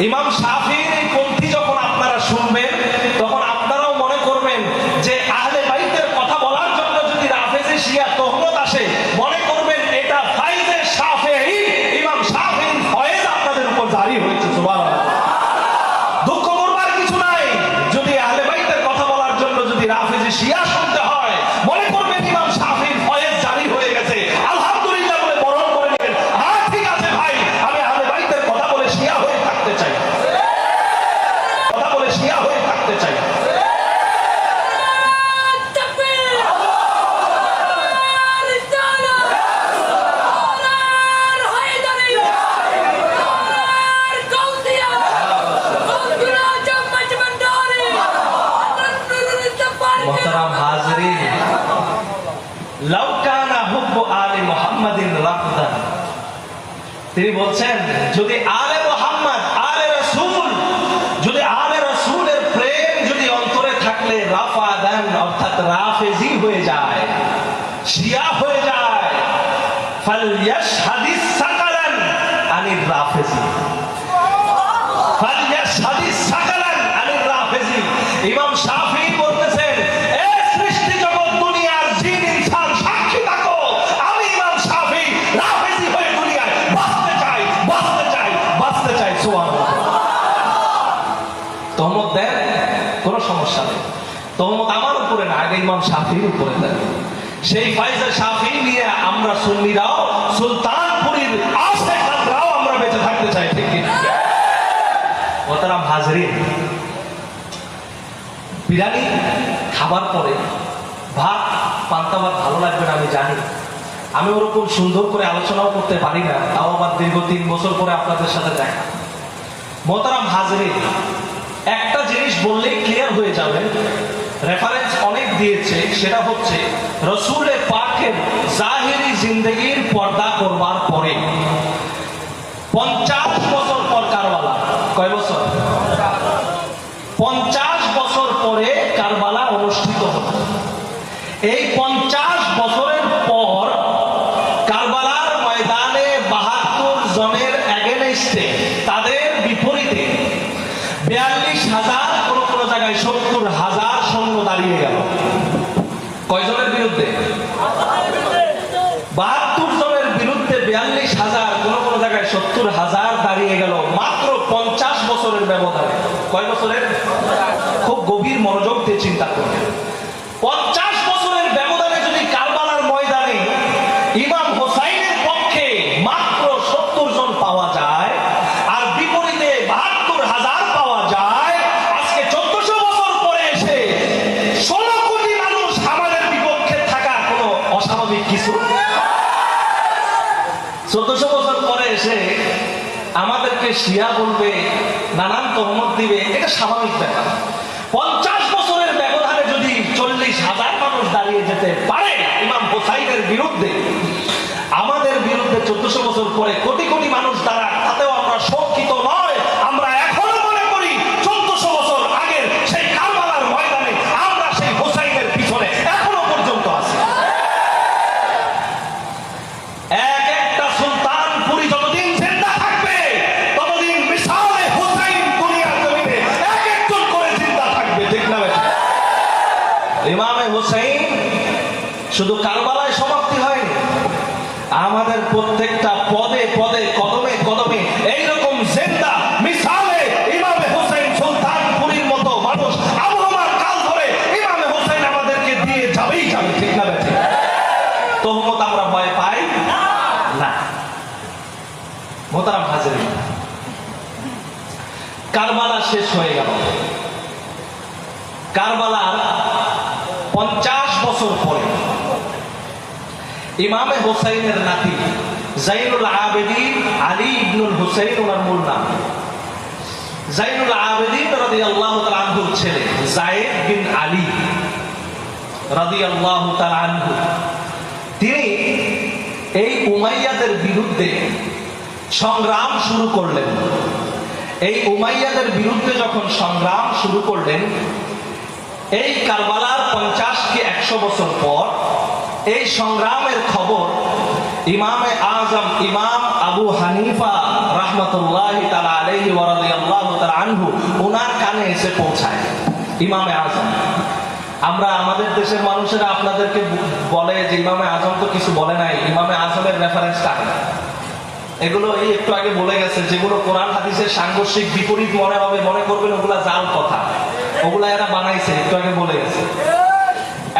ইমাম শাফিঈর এই পন্থী যখন আপনারা শুনবেন তখন আপনারাও মনে করবেন যে আহলে বাইতের কথা বলার জন্য যদি রাফেজি শিয়া তহমত আসে, মনে করবেন এটা ফাইজে শাফিঈ, ইমাম শাফিঈর ফয়েজ আপনাদের উপর জারি হয়েছে। সুবহানাল্লাহ। দুঃখ করবার কিছু নাই, যদি আহলে বাইতের কথা বলার জন্য যদি রাফেজি শিয়া শুনতে হয়, মনে করবেন ইমাম শাফিঈর ফয়েজ জারি হয়ে গেছে, আলহামদুলিল্লাহ বলে বরণ করে নেবেন। হ্যাঁ ঠিক আছে ভাই, আমি আহলে বাইতের কথা বলে শিয়া হয়ে থাকতে চাই, কথা বলে শিয়া হয়ে থাকতে চাই। মোহতারাম হাজরিন, লাউ কানা হুব্বু আলি মুহাম্মাদিন রাফদান, তিনি বলছেন যদি আলে মুহাম্মদ, আলে রাসূল, যদি আলে রাসূলের প্রেম যদি অন্তরে থাকলে রাফাদান অর্থাৎ রাফেজি হয়ে যায়, শিয়া হয়ে যায়, ফালইয়াশহাদিস সাকালান আনির রাফেজি, ফালইয়াশহাদিস সাকালান আনির রাফেজি। ইমাম শাফিঈ বলতেছেন, এ সৃষ্টি জগৎ দুনিয়ার জিন ইনসান সাক্ষী থাকো, আমি ইমাম শাফিঈ রাফেজি হয়ে দুনিয়ায় বাঁচতে চাই, বাঁচতে চাই, বাঁচতে চাই। সুবহানাল্লাহ। তহমত দেন, কোনো সমস্যা নেই, তহমত আমার উপরে না, আগে ইমাম শাফিঈর উপরে দেন। সেই ফাইজে শাফিঈ নিয়ে আমরা সুন্নিরাও, সুলতানপুরীর আশেকরাও আমরা বেঁচে থাকতে চাই, ঠিক কি? মোহতারাম হাজরিন, বিরিয়ানি খাবার পরে ভাত, পান্তা ভাত ভালো লাগবে না আমি জানি, আমি ওরকম সুন্দর করে আলোচনাও করতে পারি না, তাও আবার দীর্ঘ 3 বছর পরে আপনাদের সাথে দেখা। মোহতারাম হাজরিন, একটা জিনিস বললেই ক্লিয়ার হয়ে যাবে, রেফারেন্স অনেক দিয়েছে, সেটা হচ্ছে রসুলে পাকের জাহিরি জিন্দেগির পর্দা করবার পরে 50 বছর পর কারবালা, কয় বছর? 50 বছর পরে কারবালা অনুষ্ঠিত হল। এই 50 বছরের পর কারবালার ময়দানে 72 জনের এগেনস্টে, তাদের বিপরীতে 42,000, কোন কোন জায়গায় 70,000 সৈন্য দাঁড়িয়ে গেল। কয়জনের বিরুদ্ধে? 72 জনের বিরুদ্ধে 42,000, কোন কোন জায়গায় 70,000 দাঁড়িয়ে গেল মাত্র 50 বছরের ব্যবধানে। কয় বছরের? খুব গভীর মনোযোগ দিয়ে চিন্তা করবেন। 50 বছরের ব্যবধানে যদি কারবালার ময়দানে ইমাম হোসাইনের পক্ষে মাত্র 70 জন পাওয়া যায়, আর বিপরীতে 72,000 পাওয়া যায়, আজকে 1400 বছর পরে এসে 16 কোটি মানুষ আমাদের বিপক্ষে থাকা কোনো অস্বাভাবিক কিছু? 1400 বছর পরে এসে আমাদেরকে শিয়া বলবে, নানান তহমত দিবে, এটা স্বাভাবিক ব্যাপার। 50 বছরের ব্যবধানে যদি 40,000 মানুষ দাঁড়িয়ে যেতে পারে ইমাম হোসাইনের বিরুদ্ধে, আমাদের বিরুদ্ধে 1400 বছর পরে কোটি কোটি মানুষ দাঁড়ায়, তাতেও আমরা শঙ্কিত নয়। আমরা এখনো মনে করি 1400 বছর আগের সেই কারবালার ময়দানে আমরা সেই হোসাইনের পিছনে এখনো পর্যন্ত আছি। এক একটা সুলতানপুরি যতদিন জিন্দা থাকবে, ততদিন মিসালে হোসাইন দুনিয়ার জমিনে এক একজন করে জিন্দা থাকবে, ঠিক না? ইমামে হোসাইন শুধু কারবালায় সমাপ্তি হয়নি, আমাদের প্রত্যেকটা পদে পদে, কদমে কদমে এইরকম জিন্দা মিসালে ইমামে হোসেন সুলতানপুরীর মতো মানুষ আবহমান কাল ধরে ইমামে হোসেন আমাদেরকে দিয়ে যাবেই যাবে, ঠিক না? তহমত আমরা ভয় পাই না। মোহতারাম হাজরিন, কারবালা শেষ হয়ে গেল। কারবালার 50 বছর পরে ইমামে হোসাইনের নাতি জাইনুল আবেদিন আলী ইবনুল হুসাইন, ওনার মূল নাম জাইনুল আবেদিন রাদিয়াল্লাহু তাআলা আনহুর ছেলে যায়েদ বিন আলী রাদিয়াল্লাহু তাআলা আনহু, তিনি এই উমাইয়াদের বিরুদ্ধে সংগ্রাম শুরু করলেন। এই উমাইয়াদের বিরুদ্ধে যখন সংগ্রাম শুরু করলেন, এই কারবালার 50 কি 100 বছর পর এই সংগ্রামের খবর ইমামে আজম ইমাম আবু হানিফা রাহমাতুল্লাহি তাআলা আলাইহি ওয়া রাদিয়াল্লাহু তাআলা আনহু ওনার কানে এসে পৌঁছায়। ইমামে আজম, আমরা আমাদের দেশের মানুষেরা আপনাদেরকে বলে যে ইমামে আজম তো কিছু বলে নাই, ইমামে আজমের রেফারেন্স কাকে? এগুলো এই একটু আগে বলে গেছে, যেগুলো কোরআন হাদিসের সাংঘর্ষিক বিপরীত মনে হবে, মনে করবেন ওগুলা জাল কথা, ওগুলা এরা বানাইছে, একটু আগে বলে গেছে।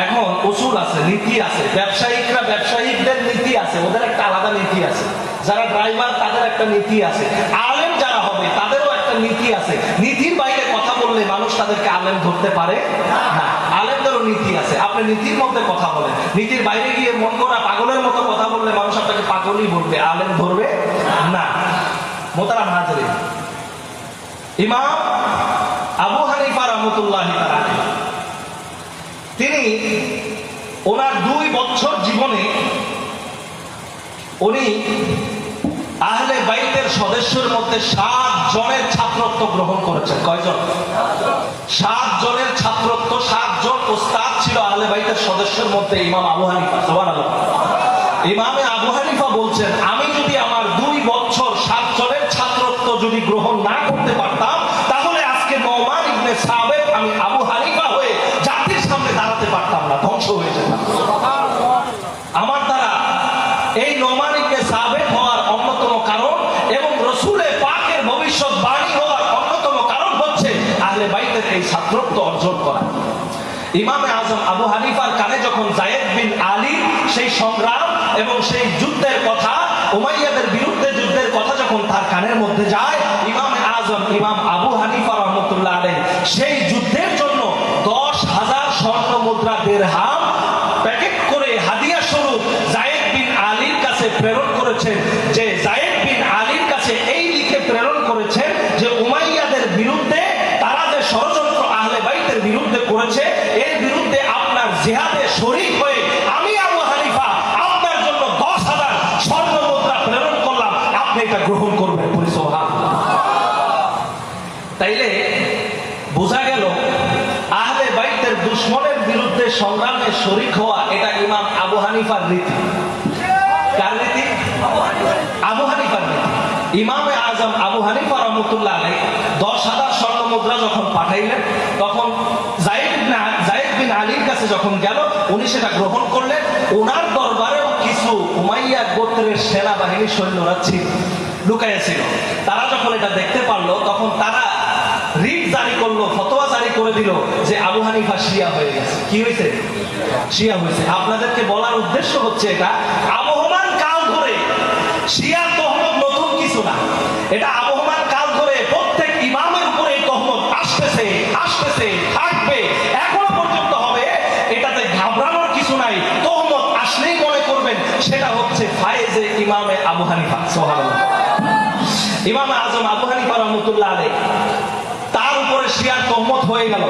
এখন উসুল আছে, নীতি আছে, ব্যবসায়িকরা ব্যবসায়িকদের নীতি আছে, ওদের একটা আলাদা নীতি আছে, যারা ড্রাইভার তাদের একটা নীতি আছে, আলেম যারা হবে তাদেরও একটা নীতি আছে। নীতির বাইরে কথা বললে মানুষ তাদেরকে আলেম ধরতে পারে না, আলেমদেরও নীতি আছে। আপনি নীতির মধ্যে কথা বলেন, নীতির বাইরে গিয়ে মন করা পাগলের মতো কথা বললে মানুষ আপনাকে পাগলই বলবে, আলেম ধরবে না। মোহতারাম হাজিরিন, ইমাম আবু হানিফা রাহমাতুল্লাহি তাআলা তিনি ওনার 2 বছর জীবনে উনি আহলে বাইতের সদস্যের মধ্যে 7 জনের ছাত্রত্ব গ্রহণ করেছেন। কয়জন? 7 জনের ছাত্রত্ব, 7 জন ওস্তাদ ছিল আহলে বাইতের সদস্যের মধ্যে ইমাম আবু হানিফা। সুবহানাল্লাহ। ইমামে আবু হানিফা বলছেন, আমি যদি আমার 2 বছর 7 জনের ছাত্রত্ব যদি গ্রহণ না করতে পারতাম, তাহলে আজকে নোমান ইবনে সাবিত আমি আবু হানিফা হয়ে জাতির সামনে দাঁড়াতে পারতাম না, ধ্বংস হয়ে যেতাম। আমার দ্বারা এই নোমান ইবনে সাবিত হওয়ার অন্যতম কারণ এবং রাসূলে পাকের ভবিষ্যৎবাণী হওয়ার অন্যতম কারণ হচ্ছে আহলে বাইতের এই ছাত্রত্ব অর্জন করা। ইমামে আজম আবু হানিফার কানে যখন যায়েদ বিন আলী সেই সংগ্রাম এবং সেই যুদ্ধের কথা, উমাইয়াদের বিরুদ্ধে যুদ্ধের কথা যখন তার কানের মধ্যে যায়, ইমামে আজম ইমাম আবু হানিফা রাহমাতুল্লাহ আলাইহি সেই যুদ্ধের জন্য 10,000 স্বর্ণ মুদ্রা দিরহাম প্যাকেট করে হাদিয়া স্বরূপ যায়েদ বিন আলীর কাছে প্রেরণ করেছেন। যে যায়েদ বিন আলীর কাছে এই লিখে প্রেরণ করেছেন যে উমাইয়াদের বিরুদ্ধে তারা যে ষড়যন্ত্র আহলে বাইতের বিরুদ্ধে করেছে, এর বিরুদ্ধে আপনার জিহাদে শরীক হয়ে আমি আবু হানিফা আপনার জন্য 10,000 স্বর্ণ মুদ্রা প্রেরণ করলাম, আপনি এটা গ্রহণ করবেন। সুবহানাল্লাহ। তাইলে বোঝা গেল আহলে বাইতের দুশমনের বিরুদ্ধে সংগ্রামে শরীক হওয়া এটা ইমাম আবু হানিফার রীতি। কার রীতি? আবু হানিফার রীতি। ইমামে আজম আবু হানিফা রাহমাতুল্লাহ আলাইহি 10,000 স্বর্ণ মুদ্রা যখন পাঠাইলেন, তখন যায়েদ বিন আলীর কাছে যখন গেল, উনি সেটা গ্রহণ করলেন। ওনার দরবারেও কিছু উমাইয়া গোত্রের সেনাবাহিনী সৈন্যরা ছিল, লুকাইয়া ছিল। তারা যখন এটা দেখতে পারলো, তখন তারা রিট জারি করলো, ফতোয়া জারি করে দিল যে আবু হানিফা শিয়া হয়ে গেছে। কি হয়েছে? শিয়া হয়েছে। আপনাদেরকে বলার উদ্দেশ্য হচ্ছে, এটা আবহমান কাল ধরে শিয়া তহমত নতুন কিছু না, এটা আবহমান কাল ধরে প্রত্যেক ইমামের উপরে এই তহমত আসতেছে, আসতেছে, থাকবে, এখনো পর্যন্ত হবে। এটাতে ঘাবড়ানোর কিছু নাই। তহমত আসলেই মনে করবেন সেটা হচ্ছে ফায়েজে ইমামে আবু হানিফা। সুবহানাল্লাহ। ইমাম আজম আবু হানিফা রাহমাতুল্লাহ আলাইহি তার উপরে শিয়ার তহমত হয়ে গেল,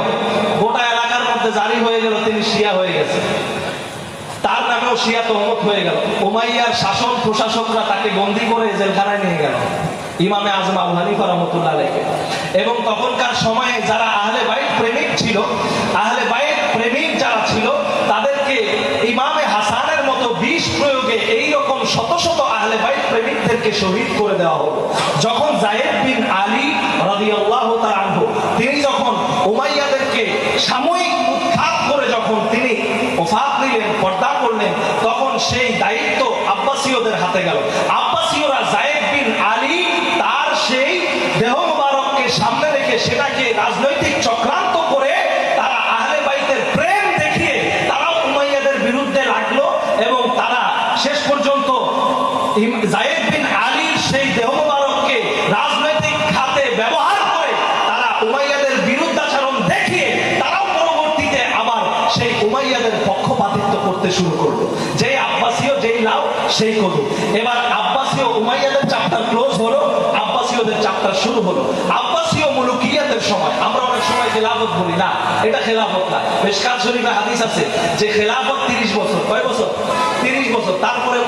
গোটা এলাকার মধ্যে জারি হয়ে গেল তিনি শিয়া হয়ে গেছে, তার নামেও শিয়া তহমত হয়ে গেল। উমাইয়ার শাসন প্রশাসকরা তাকে বন্দী করে জেলখানায় নিয়ে গেল ইমামে আজম আবু হানিফা রাহমাতুল্লাহ আলাইহি। এবং তখনকার সময়ে যারা আহলে বাইত প্রেমিক ছিল, আহলে বাইত প্রেমিক যারা ছিল, তাদেরকে ইমামে হাসানের মতো বিষ প্রয়োগে এইরকম শত শত আহলে বাইত প্রেমিকদেরকে শহীদ করে দেওয়া হলো। যখন যায়েদ বিন আলী রাদিয়াল্লাহু তাআলা আনহু তিনি যখন উমাইয়াদেরকে সাময়িক উৎখাত করে যখন তিনি ওফাত নিলেন, পর্দা করলেন, তখন সেই দায়িত্ব আব্বাসীয়দের হাতে গেল। আব্বাসীয়রা যায়েদ বিন আলী তার সেই দেহ মুবারককে সামনে রেখে সেটাকে রাজনৈতিক চক্রান্ত করে তারা আহলে বাইতের প্রেম দেখিয়ে তারাও উমাইয়াদের বিরুদ্ধে লাগলো এবং তারা শেষ পর্যন্ত যায়েদ বিন আলীর সেই দেহ মুবারককে রাজনৈতিক খাতে ব্যবহার করে তারা উমাইয়াদের বিরুদ্ধাচরণ দেখিয়ে তারাও পরবর্তীতে আবার সেই উমাইয়াদের পক্ষপাতিত্ব করতে শুরু করলো। যেই আব্বাসীয় যেই লাউ সেই কদু। এবার আব্বাসীয় উমাইয়াদের চ্যাপ্টার ক্লোজ হলো, আব্বাসীয়দের চ্যাপ্টার শুরু হলো। আব্বাসীয় মুলুকিয়াতের সময় আমরা অনেক সময় খেলাফত বলি, না, এটা খেলাফত না। মিশকাত শরীফে হাদিস আছে যে খেলাফত 30 বছর। কয় বছর? 30 বছর। তারপরে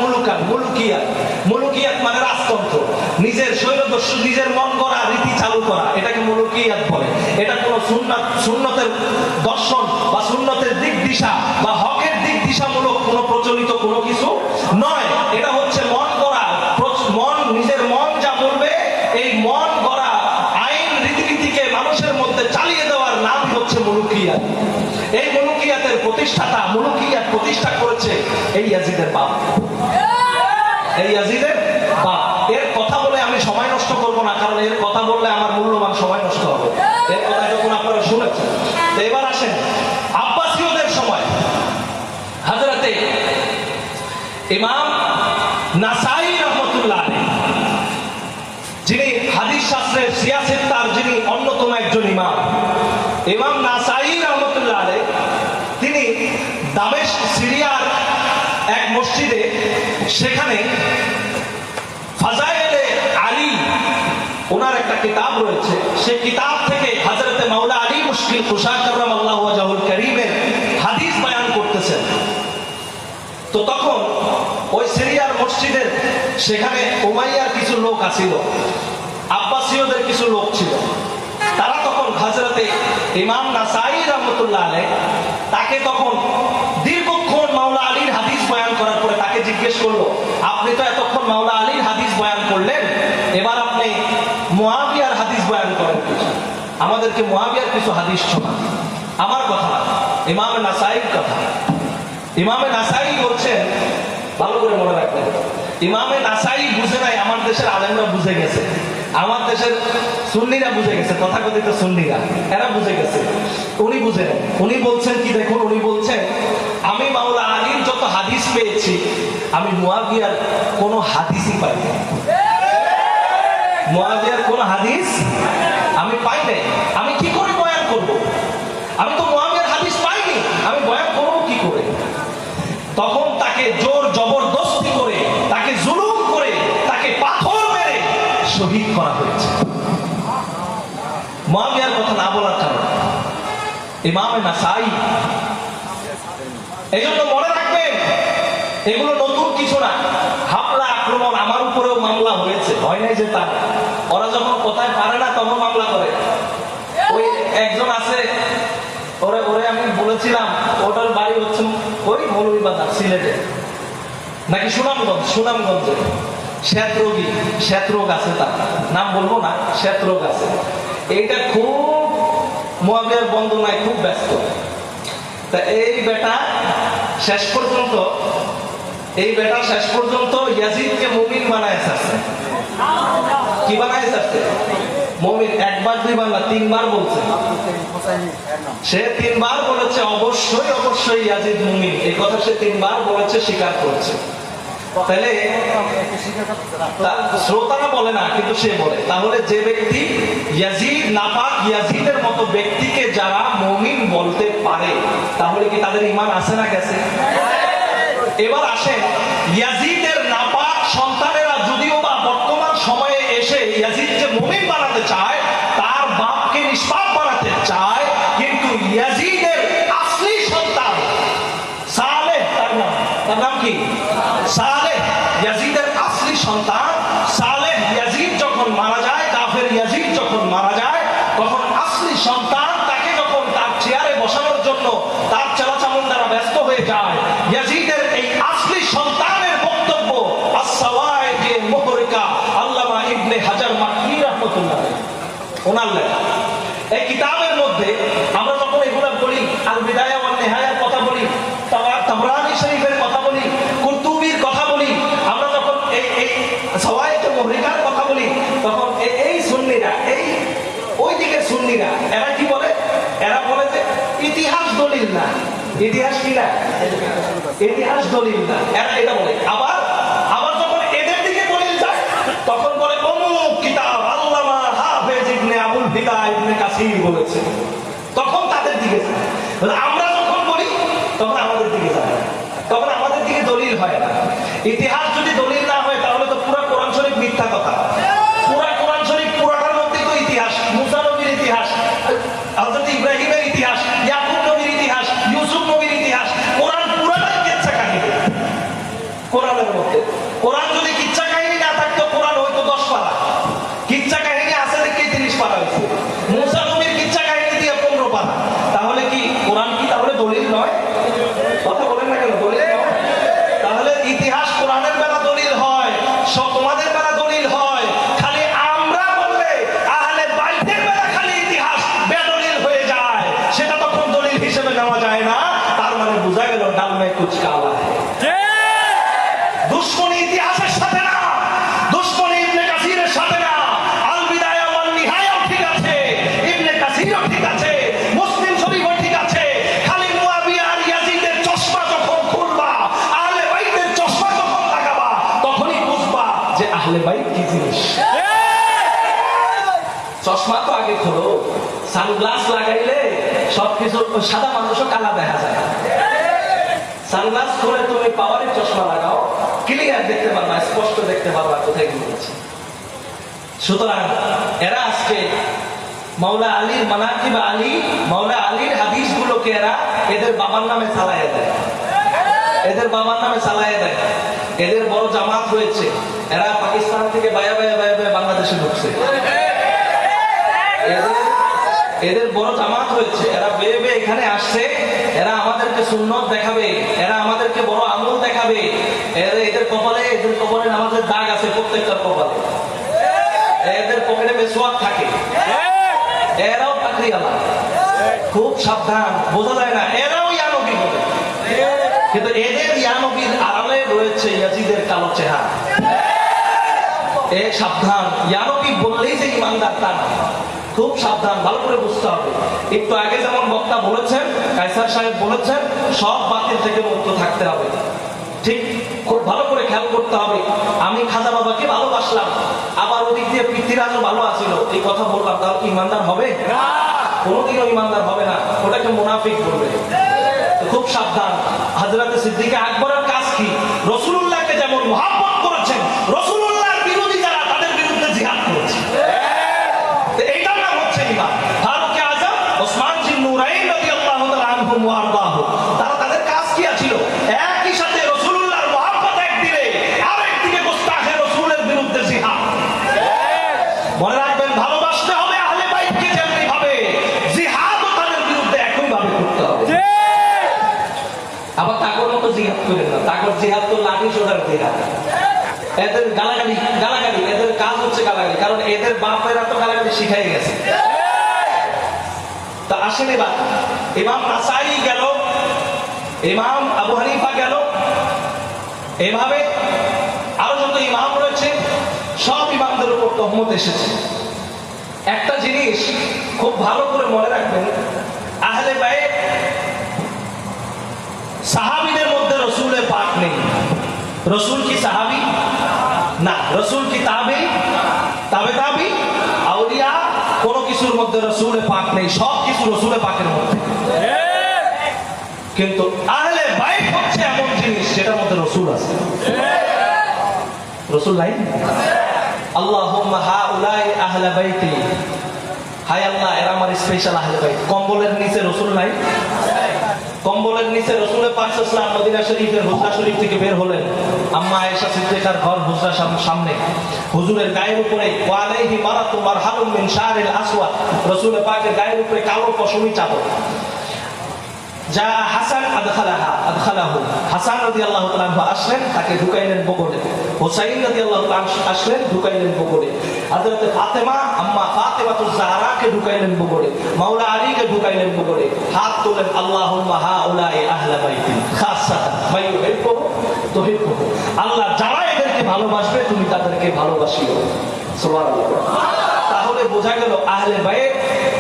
মুলুকিয়াত মানে রাজতন্ত্র, নিজের স্বৈরদস্যু, নিজের মন করা রীতি চালু করা, এটাকে মুলুকিয়াত বলে। এটা কোনো সুন্নতের দর্শন বা সুন্নতের দিক দিশা বা হকের দিক দিশামূলক কোনো প্রচলিত কোনো কিছু নয়। এটা এই মুলুকিয়াতের প্রতিষ্ঠাতা, মুলুকিয়াত প্রতিষ্ঠা করেছে এই ইয়াজিদের বাপ, এই ইয়াজিদের বাপ। এর কথা বলে আমি সময় নষ্ট করব না, কারণ এর কথা বললে আমার মূল্যবান সময় নষ্ট হবে। এর কথা যখন আপনারা শুনেছেন, এবার আসেন আব্বাসীয়দের সময় হযরতে ইমাম নাসাই রাহমাতুল্লাহ আলাইহি, যিনি হাদিস শাস্ত্রের সিয়াসেত্তার, যিনি অন্যতম একজন ইমাম, ইমাম নাসাই রাহমাতুল্লাহ আলাইহি, তিনি দামেস্ক সিরিয়ার এক মসজিদে, সেখানে ফাজায়েলে আলী ওনার একটা কিতাব রয়েছে, সেই কিতাব থেকে হযরতে মাওলা আলী মুশকিল কুশা কাররামাল্লাহু ওয়াজহুল কারীমের হাদিস বয়ান করতেছেন। তো তখন ওই সিরিয়ার মসজিদের সেখানে উমাইয়ার কিছু লোক আছিল, আব্বাসীয়দের কিছু লোক ছিল। তারা তখন হযরতে ইমাম নাসাই রাহমাতুল্লাহ আলাইহি তাকে তখন দীর্ঘক্ষণ মাওলা আলীর হাদিস বয়ান করার পরে তাকে জিজ্ঞেস করলো, আপনি তো এতক্ষণ মাওলা আলীর হাদিস বয়ান করলেন, এবার আপনি মুআবিয়ার হাদিস বয়ান করেন, আমাদেরকে মুআবিয়ার কিছু হাদিস শোনান। আমার কথা না, ইমাম নাসাইর কথা। ইমামে নাসাই বলছেন, ভালো করে মনে রাখবেন, ইমামে নাসাই বুঝে নাই, আমার দেশের আলেমরা বুঝে গেছে, আমার দেশের সুন্নিরা বুঝে গেছে, তথাকথিত সুন্নিরা, এরা বুঝে গেছে। উনি বুঝে নেন, উনি বলছেন কি দেখুন, উনি বলছেন আমি মাওলা আলীর যত হাদিস পেয়েছি, আমি মুআবিয়ার কোনো হাদিসই পাই নাই, মুআবিয়ার কোনো হাদিস আমি পাই নাই। আমি কি করে বয়ান করব? আমি তো মুআবিয়ার হাদিস পাইনি, আমি বয়ান করব কি করে? তখন তাকে জোর জবরদস্তি করে, তাকে জুলুম করে, তাকে পাথর মেরে শহীদ করা হয়েছে মুআবিয়ার কথা না বলার কারণে। ইমামে নাসাই, এই জন্য মনে রাখবেন, এগুলো নতুন কিছু না। হামলা আক্রমণ আমার উপরেও মামলা হয়েছে, হয় নাই যে তার, ওরা যখন কোথায় পারে না তখন মামলা করে। ওই একজন আছে, ওরে ওরে আমি বলেছিলাম, ওটার বাড়ি হচ্ছে ওই মৌলভীবাজার সিলেটে নাকি সুনামগঞ্জ, সুনামগঞ্জে শ্বেতরোগী, শ্বেতরোগ আছে, তার নাম বলবো না, শ্বেতরোগ আছে। এইটা খুব মুআবিয়ার বন্দনায় খুব ব্যস্ত। তা এই বেটা শেষ পর্যন্ত, এই বেটা শেষ পর্যন্ত ইয়াজিদকে মুমিন বানায় ছাড়ছে। কি বানায় ছাড়ছে? মুমিন। একবার দুইবার না, তিনবার বলছে। সে তিনবার বলেছে অবশ্যই অবশ্যই ইয়াজিদ মুমিন, এই কথা সে তিনবার বলেছে, স্বীকার করছে। তাহলে শ্রোতারা বলে না, কিন্তু সে বলে। তাহলে যে ব্যক্তি ইয়াজিদ, নাপাক ইয়াজিদের মতো ব্যক্তিকে যারা মুমিন বলতে পারে, তাহলে কি তাদের ঈমান আছে না গেছে? এবার আসেন, ইয়াজিদের নাপাক সন্তানেরা যদিও বা বর্তমান সময়ে এসে ইয়াজিদকে মুমিন বানাতে চায়, তার বাপকে নিষ্পাপ বানাতে চায়, কিন্তু ইয়াজিদের আসলি সন্তান সালেহ, তার নাম কি? সালেহ, ইয়াজিদের আসলি সন্তান সালেহ ইয়াজিদ যখন মারা যায়, কাফের ইয়াজিদ যখন মারা যায়, তখন আসলি সন্তান তাকে যখন তার চেয়ারে বসানোর জন্য তার চেলাচামুন্ডারা ব্যস্ত হয়ে যায়, ইয়াজিদের এই আসলি সন্তানের বক্তব্য আস-সাওয়াইকে মুহরিকা আল্লামা ইবনে হাজার মাক্কি রাহমাতুল্লাহ ওনার লেখা এই কিতাবের মধ্যে আমরা যখন এগুলা বলি, আল বিদায়া ওয়ান নিহায়ার কথা বলি, তাবরানী শরীফের কথা বলি, কুরতুবির কথা বলি, আমরা যখন এই সাওয়াইকে মুহরিকার কথা বলি, তখন এই সুন্নিরা, এই ওই দিকে সুন্নিরা, এরা কি বলে? এরা বলে যে ইতিহাস দলিল না। ইতিহাস কি না? ইতিহাস দলিল না, এরা এটা বলে। আবার আবার যখন এদের দিকে দলিল যায়, তখন বলে অমুক কিতাব আল্লামা হাফেজ ইবনে আবুল ফিদা ইবনে কাসির বলেছে, তখন তাদের দিকে যায়। আমরা যখন বলি তখন আমাদের দিকে যায়, তখন আমাদের দিকে দলিল হয় না। ইতিহাস যদি দলিল না হয়, তাহলে তো পুরো কোরআন শরীফ মিথ্যা কথা। পুরো কোরআন শরীফ পুরাটার মধ্যে তো ইতিহাস, মুসা নবীর ইতিহাস, হযরত ইব্রাহিমের ইতিহাস, ইয়াকুব নবীর ইতিহাস, ইউসুফ নবীর ইতিহাস, কোরআন পুরাটাই কিচ্ছা কাহিনী। কোরআনের মধ্যে, কোরআন যদি কিচ্ছা কাহিনী না থাকতো, কোরআন হয়তো 10 পারা। কিচ্ছা কাহিনী আছে দেখে 30 পারা হয়েছে। মুসা নবীর কিচ্ছা কাহিনী দিয়ে 15 পারা। তাহলে কি কোরআন কি তাহলে দলিল নয়? কথা বলেন না কেন? দলিল নয়। তাহলে ইতিহাস কোরআনের বেলা দলিল হয়, সব তোমাদের বেলা দলিল হয়। খালি আমরা বললে আহলে বাইতের বেলা খালি ইতিহাস বেদলিল হয়ে যায়, সেটা তখন দলিল হিসেবে নেওয়া যায় ডাল মে কুছ কালা হ্যায়। দুশ্মনী ইতিহাসের সাথে না, দুশ্মনী ইবনে কাসিরের সাথে না। আল বিদায়া ওয়ান নিহায়া ঠিক আছে, ইবনে কাসিরও ঠিক আছে, মুসলিম শরীফও ঠিক আছে। খালি মুয়াবিয়া আর ইয়াজিদের চশমা যখন খুলবা, আহলে বাইতের চশমা যখন লাগাবা, তখনই বুঝবা যে আহলে বাইত কি জিনিস। চশমা তো আগে খোলো, সানগ্লাস লাগাইলে সবকিছু সাদা মানুষও কালা দেখা যায়। সানগ্লাস খুলে তুমি পাওয়ারের চশমা লাগাও, ক্লিয়ার দেখতে পারবা, স্পষ্ট দেখতে পারবা কোথায় কি হচ্ছে। সুতরাং এরা আজকে মাওলা আলীর মানাকিব আলী, মাওলা আলীর হাদিস গুলোকে এরা এদের বাবার নামে চালাইয়া দেয়, এদের বাবার নামে চালাইয়া দেয়। এদের বড় জামাত হয়েছে, এরা পাকিস্তান থেকে বায়া বায়া বায়া বায়া বাংলাদেশে ঢুকছে। এদের বড় জামাত হয়েছে, এরা বেয়ে বেয়ে এখানে আসছে, এরা আমাদেরকে সুন্নত দেখাবে, এরা আমাদেরকে বড় আমল দেখাবে। এদের কপালে নামাজের দাগ আছে, প্রত্যেকটার কপালে। এদের পকেটে মেসওয়াক থাকে, এরাও তাকরিয়ালা। খুব সাবধান, বোঝা যায় না এরাও ইয়ানবী বলে, কিন্তু এদের ইয়ানবীর আড়ালে রয়েছে ইয়াজিদের কালো চেহারা। সাবধান, ইয়ানবী বললেই যে ইমানদার তা না। খুব সাবধান, ভালো করে বুঝতে হবে। একটু আগে যেমন বক্তা বলেছেন, কায়সার সাহেব বলেছেন, সব বাতিল থেকে মুক্ত থাকতে হবে। ঠিক, খুব ভালো করে খেয়াল করতে হবে। আমি খাজা বাবাকে ভালোবাসলাম, আবার ওদিক দিয়ে পৃথ্বীরাজও ভালো আছিল, এই কথা বললাম, তাহলে কি ইমানদার হবে? কোনোদিনও ইমানদার হবে না, ওটাকে মুনাফিক বলবে। খুব সাবধান। হযরতে সিদ্দিকে আকবরের কাজ কি? রাসূলুল্লাহকে যেমন মুহাব্বত করেছেন, রাসূলুল্লাহর বিরোধী যারা, তাদের বিরুদ্ধে জিহাদ করেছে। এইটার নাম হচ্ছে ঈমান। ফারুক আযম, ওসমান জিন নূরাইন রাদিয়াল্লাহু তাআলা আনহুম ওয়া আরদাহু, তারা তাদের কাজ কি ছিল? একই সাথে রাসূলুল্লাহর মুহাব্বত একদিকে, আর একদিকে গোস্তাখে রাসূলের বিরুদ্ধে জিহাদ। মনে রাখবেন, ভালোবাসতে হবে আহলে বাইতকে যেমনি ভাবে, জিহাদও তাদের বিরুদ্ধে একই ভাবে করতে হবে। আবার তাকর মতো জিহাদ করেন না, তাকর জিহাদ তো লাঠি সোটার জিহাদ। এদের গালাগালি, এদের কাজ হচ্ছে গালাগালি, কারণ এদের বাপেরা তো গালাগালি শিখাই গেছে। তা আসেন এবার, ইমাম নাসাই গেল, ইমাম আবু হানিফা গেল, এভাবে আরো যত ইমাম রয়েছে, সব ইমামদের উপর তহমত এসেছে। একটা জিনিস খুব ভালো করে মনে রাখবেন, আহলে বাইত সাহাবীদের মধ্যে রাসূলের পাক নেই। রাসূল কি সাহাবী? না। রাসূল কি তাবী? তাবী, আউলিয়া, কোন কিছুর মধ্যে রাসূলের পাক নেই, সব কিছু রাসূলের পাকের মধ্যে। কিন্তু আহলে বাইত হচ্ছে এমন জিনিস যেটার মধ্যে রাসূল আছে। রাসূল নাই? আল্লাহুম্মা হাউলাই আহলে বাইতি, হায় আল্লাহ এরা আমার স্পেশাল আহলে বাইত। কম্বলের নিচে রাসূল নাই? কম্বলের নিচে রাসূলের পাক সাল্লাল্লাহু আলাইহি ওয়াসাল্লাম মদিনা শরীফের হুজরা শরীফ থেকে বের হলেন। আম্মা আয়েশা সিদ্দিকার ঘর হুজরা সামনে, হুজুরের গায়ের উপরে ওয়ালাইহি মারাতু মারহালুম মিন শারিল আসওয়াদ, রাসূলের পাকের গায়ের উপরে কালো পশমি চাদর। যা হাসান আদখালাহু, হাসান রাদিয়াল্লাহু তাআলা আনহু আসলেন, তাকে ঢুকাইলেন বগলে। হুসাইন রাদিয়াল্লাহু তাআলা আসলেন, ঢুকাইলেন বগলে। হযরতে ফাতেমা, আম্মা ফাতেমাতুজ জাহরাকে ঢুকাইলেন বগলে। মাওলা আলীকে ঢুকাইলেন বগলে। হাত তোলেন, আল্লাহুম্মা হাউলাই আহলে বাইতি খাসাতান মা ইউহিব্বুহু তুহিব্বুহু, আল্লাহ যারা এদেরকে ভালোবাসবে তুমি তাদেরকে ভালোবাসিও। সুবহানাল্লাহ। তাহলে বোঝা গেল আহলে বাইত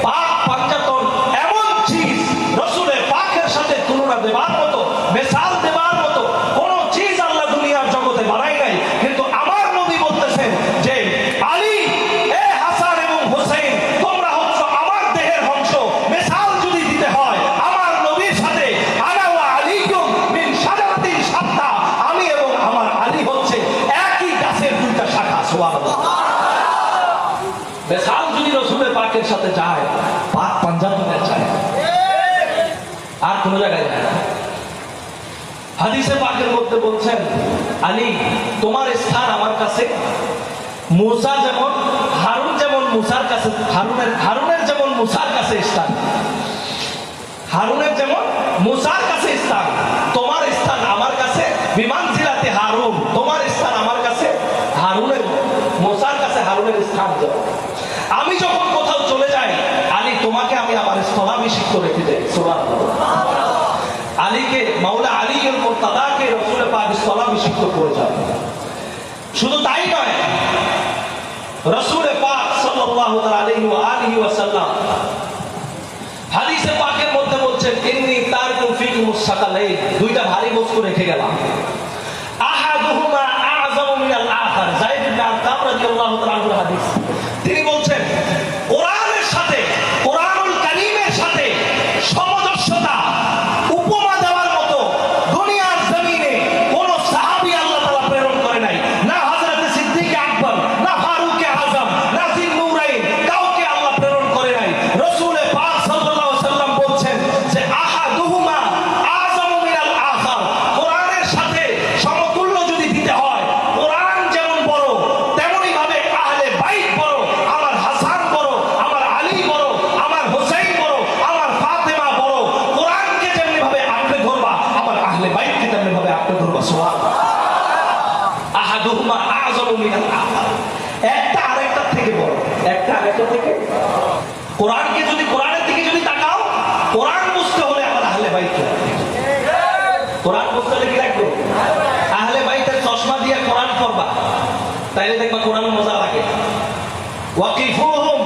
পাক পাঞ্জাতন এমন চিজ, রাসূলের পাকের সাথে তুলনা দেবার মতো, মিসাল দেবার মতো কোন চিজ আল্লাহ দুনিয়ার জগতে বানায় নাই। কিন্তু আমার নবী বলতেছেন যে আলী, এ হাসান এবং হুসাইন, তোমরা হচ্ছ আমার দেহের অংশ। মিসাল যদি দিতে হয় আমার নবীর সাথে, আনা ওয়া আলীকুম মিন শাজারাতিন শাত্তা, আমি এবং আমার আলী হচ্ছে একই গাছের দুইটা শাখা। সুবহানাল্লাহ। মিসাল যদি রাসূলের পাকের সাথে যায়, পাক পাঞ্জাতনের যায়, আর কোন জায়গায় যায় না। হাদিসে পাকের মধ্যে বলছেন, আলী তোমার স্থান আমার কাছে, মুসা যেমন, হারুন যেমন মুসার কাছে, হারুনের যেমন মুসার কাছে স্থান, হারুনের যেমন মুসার কাছে স্থান, তোমার স্থান আমার কাছে বিমানজিলাতে হারুন, তোমার স্থান আমার কাছে হারুনের, মুসার কাছে হারুনের স্থান যেমন। আমি যখন কোথাও চলে যাই, আলী তোমাকে আমি আমার স্থলাভিষিক্ত রেখে যাই। সুবহানাল্লাহ। আলীকে, মাওলা আলী আলীর মুর্তাদাকে রাসূল পাক স্থলাভিষিক্ত করে যান। শুধু তাই নয়, রাসূল পাক সাল্লাল্লাহু আলাইহি ওয়া আলিহি ওয়াসাল্লাম হাদিসে পাকের মধ্যে বলছেন, ইন্নী তারিকুম ফিকুমুস সাকালাইন, দুইটা ভারী বস্তু রেখে গেলাম। আহাদুহুমা আযামু মিনাল আখার। যায়েদ ইবনে আরকাম রাদিয়াল্লাহু তাআলা আনহু হাদিস, তিনি বলছেন কোরআনের সাথে, কোরআনুল কারীমের সাথে সামঞ্জস্যতা উপমা দেওয়ার মতো দুনিয়ার জমিনে কোন সাহাবী আল্লাহ তাআলা প্রেরণ করে নাই। না হযরত সিদ্দিক আকবর, না ফারুক আযম, না যিন্নুরাইন, কাউকে আল্লাহ প্রেরণ করে নাই। রাসূল পাক সাল্লাল্লাহু আলাইহি ওয়াসাল্লাম বলছেন যে আহাদুহুমা আযামু মিনাল আখার। কোরআনের সাথে সমতুল্য যদি দিতে হয়, কোরআন যেমন বড় তেমনি ভাবে আহলে বাইত বড়। আমার হাসান বড়, আমার আলী বড়, আমার হোসেন বড়, আমার ফাতেমা বড়। কোরআনকে যেমনি ভাবে আঁকড়ে ধরবা, আমার আহলে বাইতকে তেমনি ভাবে আঁকড়ে ধরবা। সুবহানাল্লাহ। আহাদুহুমা আযামু মিনাল আখার। একটা আরেকটার থেকে বড়, একটা আরেকটা থেকে। কোরআনকে যদি, কোরআনের দিকে যদি তাকাও, কোরআন বুঝতে হলে আমার আহলে বাইত, কোরআন বুঝতে হলে কি লাগবে? আহলে বাইতের চশমা দিয়ে কোরআন পড়বা, তাইলে দেখবা কোরআন মজা লাগে। ওয়াকিফুহুম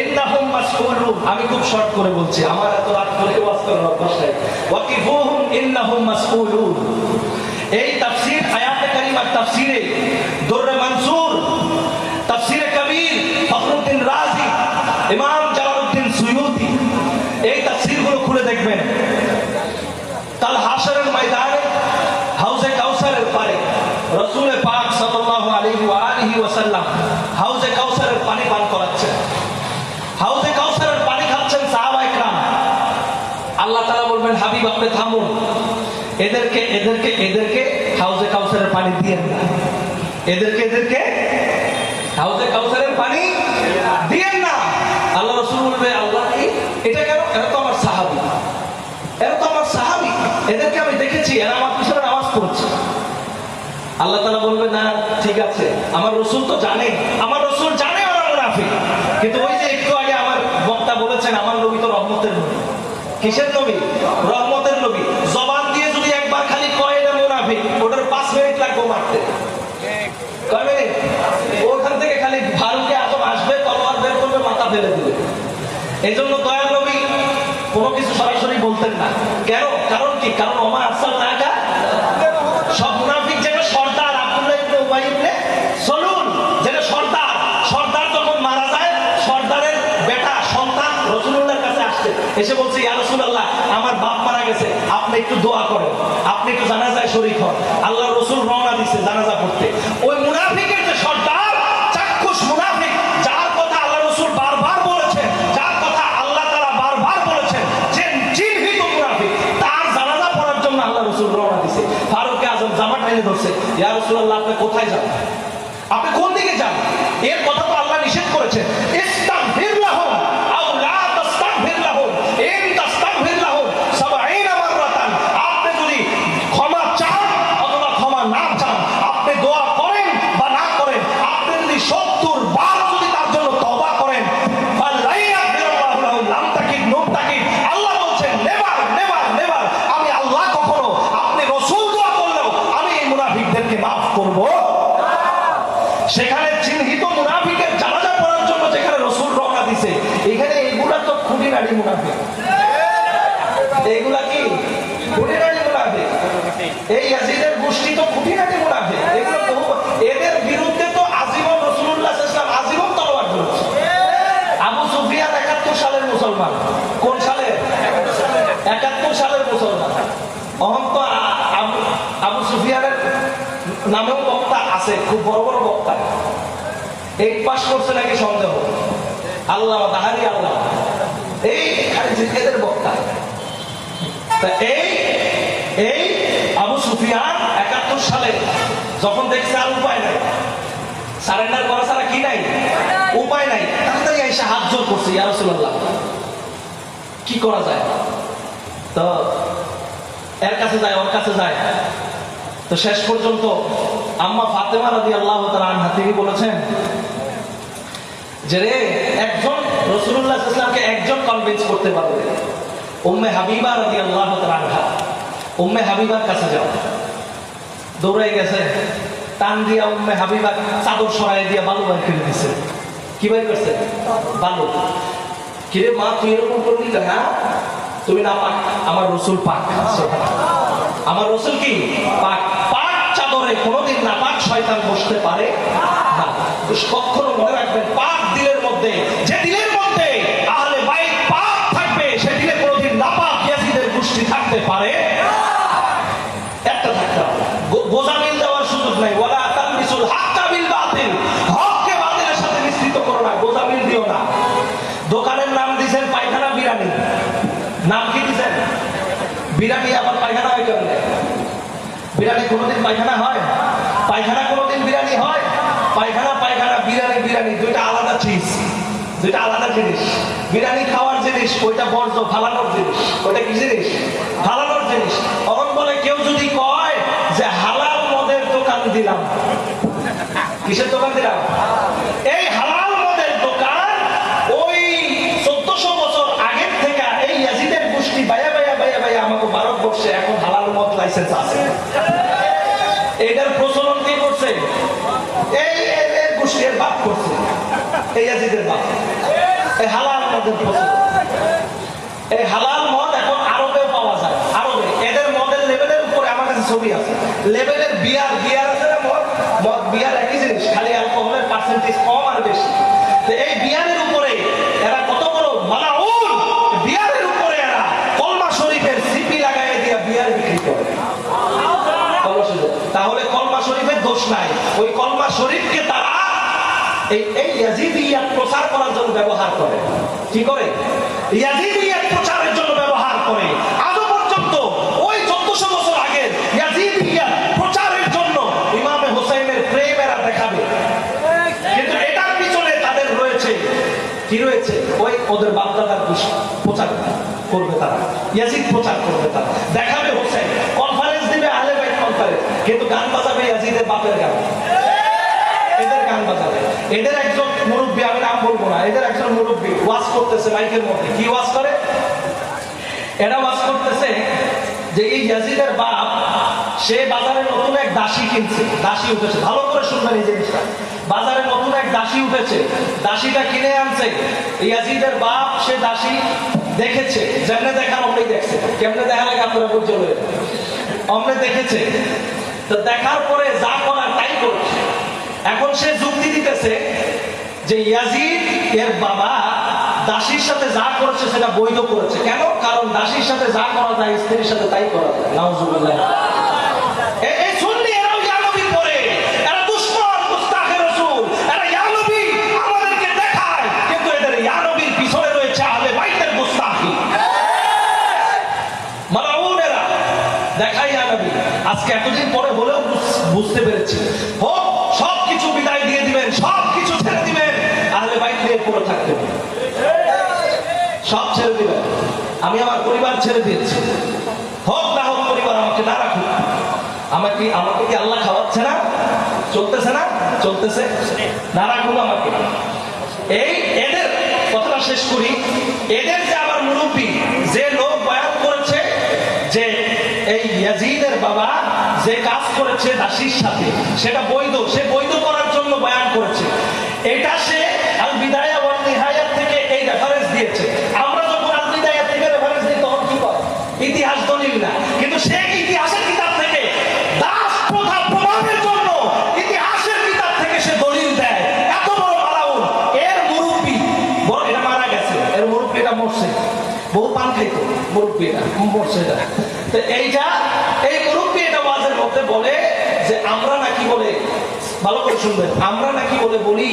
ইন্নাহুম মাসউলুন। আমি খুব শর্ট করে বলছি, আমার এত রাত করে ওয়াজ করার অভ্যাস নাই। ওয়াকিফুহুম ইন্নাহুম মাসউলুন। এই তাফসীর আয়াতে কারিমার তাফসীরে দুররে মানসুর, তাফসীরে কবির ফখরুদ্দিন রাজি, ইমাম জালালউদ্দিন সুয়ুতি, এই তাফসীরগুলো খুলে দেখবেন। কাল হাশরের ময়দানে হাউজে কাউসারের পারে রাসূল পাক সাল্লাল্লাহু আলাইহি ওয়া আলিহি ওয়াসাল্লাম হাউজে কাউসারের পানি পান করাচ্ছেন। হাউজে কাউসারের পানি খাচ্ছেন সাহাবায়ে কেরাম। আল্লাহ তাআলা বলবেন, হাবিব আপনি থামুন, এদেরকে এদেরকে এদেরকে হাউজে কাউসারের পানি দিয়েন না, এদেরকে হাউজে কাউসারের পানি দিয়েন না। আল্লাহ রাসূল বলবে, আল্লাহ এটা কেন? এরা তো আমার সাহাবী, এরা তো আমার সাহাবী, এদেরকে আমি দেখেছি, এরা আমার পিছনে নামাজ পড়ছে। আল্লাহ তাআলা বলবে, না ঠিক আছে, আমার রাসূল তো জানে, আমার রাসূল জানে ওরা মুনাফিক। কিন্তু ওই যে একটু আগে আমার বক্তা বলেছেন, আমার নবী তো রহমতের নবী। কিসের নবী? রহমতের নবী। জবান দিয়ে যদি একবার খালি কয় এটা মুনাফিক, ওটার 5 মিনিট লাগবে মারতে। কয় মিনিট? ওখান থেকে খালি ফারুকে আযম আসবে, তলোয়ার বের করবে, মাথা ফেলে দিবে। এই জন্য দয়ার নবী কোনো কিছু সরাসরি বলতেন না। কেন? কারণ কি? কারণ ওমা আরসালনাকা, সব মুনাফিক যেন সর্দার আব্দুল্লাহ ইবনে উবাই ইবনে সালুল, যেন সর্দার, সর্দার যখন মারা যায়, সর্দারের বেটা সন্তান রাসূলুল্লাহর কাছে আসছে, এসে বলছে, ইয়া রাসূলুল্লাহ আমার বাপ মারা গেছে, আপনি একটু দোয়া করেন, আপনি একটু জানাজায় শরীক হন। আল্লাহর রাসূল রওনা দিছে জানাজা পড়তে। ওই মুনাফিকের যে সর্দার, চাক্ষুষ মুনাফিক, যার কথা আল্লাহ রাসূল বারবার বলেছেন, যার কথা আল্লাহ তাআলা বারবার বলেছেন, যে চিহ্নিত মুনাফিক, তার জানাজা পড়ার জন্য আল্লাহ রাসূল রওনা দিছে। ফারুক আযম জামা টেনে ধরছে, ইয়া রাসূলুল্লাহ আপনি কোথায় যান? আপনি কোন দিকে যান? এর কথা তো আল্লাহ নিষেধ করেছেন। ইস্তাগফির লাহুম আও লা তাস্তাগফির লাহুম, ইন তাস্তাগফির লাহুম ৭০ মাররাতান। আপনি যদি ক্ষমা চান অথবা ক্ষমা না চান, আপনি দোয়া করেন বা না করেন, আপনি যদি ৭০ বার যদি তার জন্য তওবা করেন, ফালাইয়াগফিরুল্লাহু লাহু লাম তাকিদ নুম তাকিদ। আল্লাহ বলছেন, নেভার নেভার নেভার, আমি আল্লাহ কখনো, আপনি রাসূল দোয়া করলেও আমি এই মুনাফিকদেরকে maaf করব। সেখানে চিহ্নিত মুনাফিকের জানাজা পড়ার জন্য যেখানে রাসূল রওনা দিছে, এখানে এগুলা তো খুঁটিনাটি মুনাফিক। এইগুলা কি খুঁটিনাটি মুনাফিক? এই ইয়াজিদের গোষ্ঠী তো খুঁটিনাটি মুনাফিক। এগুলো এদের বিরুদ্ধে তো আজীবন রাসূলুল্লাহ সাল্লাল্লাহু আলাইহি ওয়াসাল্লাম আজীবন তলোয়ার ধরেছে। আবু সুফিয়ান ৭১ সালের মুসলমান। কোন সালের? ৭১ সালের মুসলমান। অহন তো আবু সুফিয়ানের নামেও বক্তা আছে, খুব বড় বড় বক্তা। 8 পাস করছে নাকি সন্দেহ। আল্লাহ দাহারি আল্লাহ, এই এদের বক্তা। এই আবু সুফিয়ান ৭১ সালে যখন দেখছে আর উপায় নাই, সারেন্ডার করা ছাড়া কি নাই, উপায় নাই, তাড়াতাড়ি এসে হাত জোর করছে, ইয়া রাসূলুল্লাহ কি করা যায়? তো এর কাছে যায়, ওর কাছে যায়। তো শেষ পর্যন্ত আম্মা ফাতেমা রাদিয়াল্লাহু তাআলা আনহা তিনি বলেছেন যে রে, একজন রাসূলুল্লাহ সাল্লাল্লাহু আলাইহি ওয়াসাল্লামকে একজন কনভিন্স করতে পারবে। উম্মে হাবিবা রাদিয়াল্লাহু তাআলা আনহা, উম্মে হাবিবার কাছে যাও। দৌড়াই গেছে, টান দিয়া উম্মে হাবিবা চাদর সরাই দিয়া বালু বাইর করে দিছে। কি বাইর করছে? বালু। কিরে মা তুই এরকম করলি? হ্যাঁ, তুমি না পাক, আমার রসুল পাক। আমার রসুল কি পাক? পাক চাদরে কোনোদিন না পাক শয়তান বসতে পারে না। কখনো মনে রাখবেন, পাক দিলের মধ্যে, যে দিলের মধ্যে আহলে বাইত পাক থাকবে, সে দিলে কোনোদিন নাপাক ইয়াজিদের গোষ্ঠী থাকতে পারে। একটা থাকতে হবে, গোজামিল দেওয়ার সুযোগ নাই। ওয়ালা তালবিসুল হাক্কা বিল বাতিল, হককে বাতিলের সাথে মিশ্রিত করো না, গোজামিল দিও না। দোকানের নাম দিয়েছেন পায়খানা বিরানি, নাম কি দিয়েছেন? বিরানি, আবার পায়খানা হয় কেন? বিরানি কোনোদিন পায়খানা হয়? পায়খানা কোনোদিন বিরানি হয়? পায়খানা পায়খানা, বিরানি বিরানি, দুইটা আলাদা চিজ, দুইটা আলাদা জিনিস। বিরানি খাওয়ার জিনিস, ওইটা বর্জ্য, ফালানোর জিনিস। ওইটা কি জিনিস? ফালানোর জিনিস। তখন বলে কেউ যদি কয় যে হালাল মদের দোকান দিলাম, কিসের দোকান দিলাম? এই হালাল মদের দোকান ওই 1400 বছর আগের থেকে এই ইয়াজিদের গোষ্ঠী বাইয়া বাইয়া বাইয়া বাইয়া আমাকে ভারতবর্ষে এখন হালাল মদ লাইসেন্স আছে। এটার প্রচলন কে করছে? এই গোষ্ঠীর বাপ করছে, এই ইয়াজিদের বাপ। এই হালাল মদের প্রচলন, এই হালাল মদ এখন আরবে পাওয়া যায়। আরবে এদের মদের লেভেলের উপরে আমার কাছে ছবি আছে। লেভেলের বিয়ার, বিয়ার আছে না, মদ, মদ বিয়ার একই জিনিস, খালি অ্যালকোহলের পার্সেন্টেজ কম আর বেশি। তো এই বিয়ারের উপরে এরা কত বড় মালাউন, বিয়ারের উপরে এরা কলমা শরীফের সিপি লাগাই দিয়া বিয়ার বিক্রি করে। তাহলে কলমা শরীফের দোষ নাই, ওই কলমা শরীফকে তারা এই ইয়াজিদিয়াত প্রচার করার জন্য ব্যবহার করে। কি করে? ইয়াজিদিয়াত প্রচারের জন্য ব্যবহার করে। আজও পর্যন্ত ওই 1400 বছর আগের ইয়াজিদিয়াত প্রচারের জন্য ইমামে হোসেনের প্রেম এরা দেখাবে। কিন্তু এটার পিছনে তাদের রয়েছে কি? রয়েছে ওই ওদের বাপদাদার প্রচার করবে তারা, ইয়াজিদ প্রচার করবে তারা, দেখাবে হোসেন, কনফারেন্স দিবে আহলে বাইত কনফারেন্স, কিন্তু গান বাজাবে ইয়াজিদের বাপের গান। এদের গান বাজাবে। এদের একজন মুরব্বী, আমি নাম বলবো না, এদের একজন মুরব্বী ওয়াজ করতেছে মাইকের মধ্যে। কি ওয়াজ করে? এরা ওয়াজ করতেছে যে এই ইয়াজিদের বাপ, সে বাজারে নতুন এক দাসী কিনছে, দাসী উঠেছে। ভালো করে শুনবেন এই জিনিসটা, বাজারে নতুন এক দাসী উঠেছে, দাসীটা কিনে আনছে ইয়াজিদের বাপ। সে দাসী দেখেছে, যেমনে দেখার অমনি দেখছে। কেমনে দেখা লাগে আপনারা বুঝতে হবে, অমনে দেখেছে। তো দেখার পরে যা করার তাই করছে। এখন সে যুক্তি দিতেছে যে ইয়াজিদ এর বাবা দাসীর সাথে যা করেছে সেটা বৈধ করেছে। কেন? কারণ দাসীর সাথে যা করা যায় স্ত্রীর সাথে তাই করা যায়। নাউজুবিল্লাহ। এই সুন্নি এরাও ইয়া নবী পড়ে, এরা দুশমন, মুস্তাকে রাসূল, এরা ইয়া নবী আমাদেরকে দেখায়, কিন্তু এদের ইয়া নবীর পিছনে রয়েছে আহলে বাইতের মুস্তাকি। মালাউন এরা দেখায় ইয়া নবী। আজকে এতদিন পরে হলেও বুঝতে পেরেছি। হোক সবকিছু বিদায় দিয়ে দিবেন, সবকিছু ছেড়ে দিবেন, আহলে বাইত নিয়ে পড়ে থাকতে হবে, সব ছেড়ে দিবেন। আমি আমার পরিবার ছেড়ে দিয়েছি, হোক না হোক পরিবার আমাকে না রাখুক। আমাকে কি আল্লাহ খাওয়াচ্ছে না? চলতেছে না? চলতেছে, না রাখুক আমাকে। এই এদের কথাটা শেষ করি। এদের যে আবার মুরব্বী, যে লোক বয়ান করেছে যে এই ইয়াজিদের বাবা যে কাজ করেছে দাসীর সাথে সেটা বৈধ, সে বৈধ করার জন্য বয়ান করেছে। এটা সে আল বিদায়া ওয়ান নিহায়াত থেকে এই রেফারেন্স দিয়েছে। আমরা যখন আল বিদায়া থেকে রেফারেন্স দিই তখন কি করে? ইতিহাস দলিল না, কিন্তু সে ইতিহাসের কিতাব থেকে দাস প্রথা প্রমাণের জন্য ইতিহাসের কিতাব থেকে সে দলিল দেয়। এত বড় মালাউন। এর মুরব্বী, এটা মারা গেছে, এর মুরব্বীটা মরছে, বহু পান খাইতো মুরব্বীটা, মরছে। তো এইটা এই মুরব্বী এটা ওয়াজের মধ্যে বলে যে আমরা নাকি বলে, ভালো করে শুনবেন, আমরা নাকি বলে বলি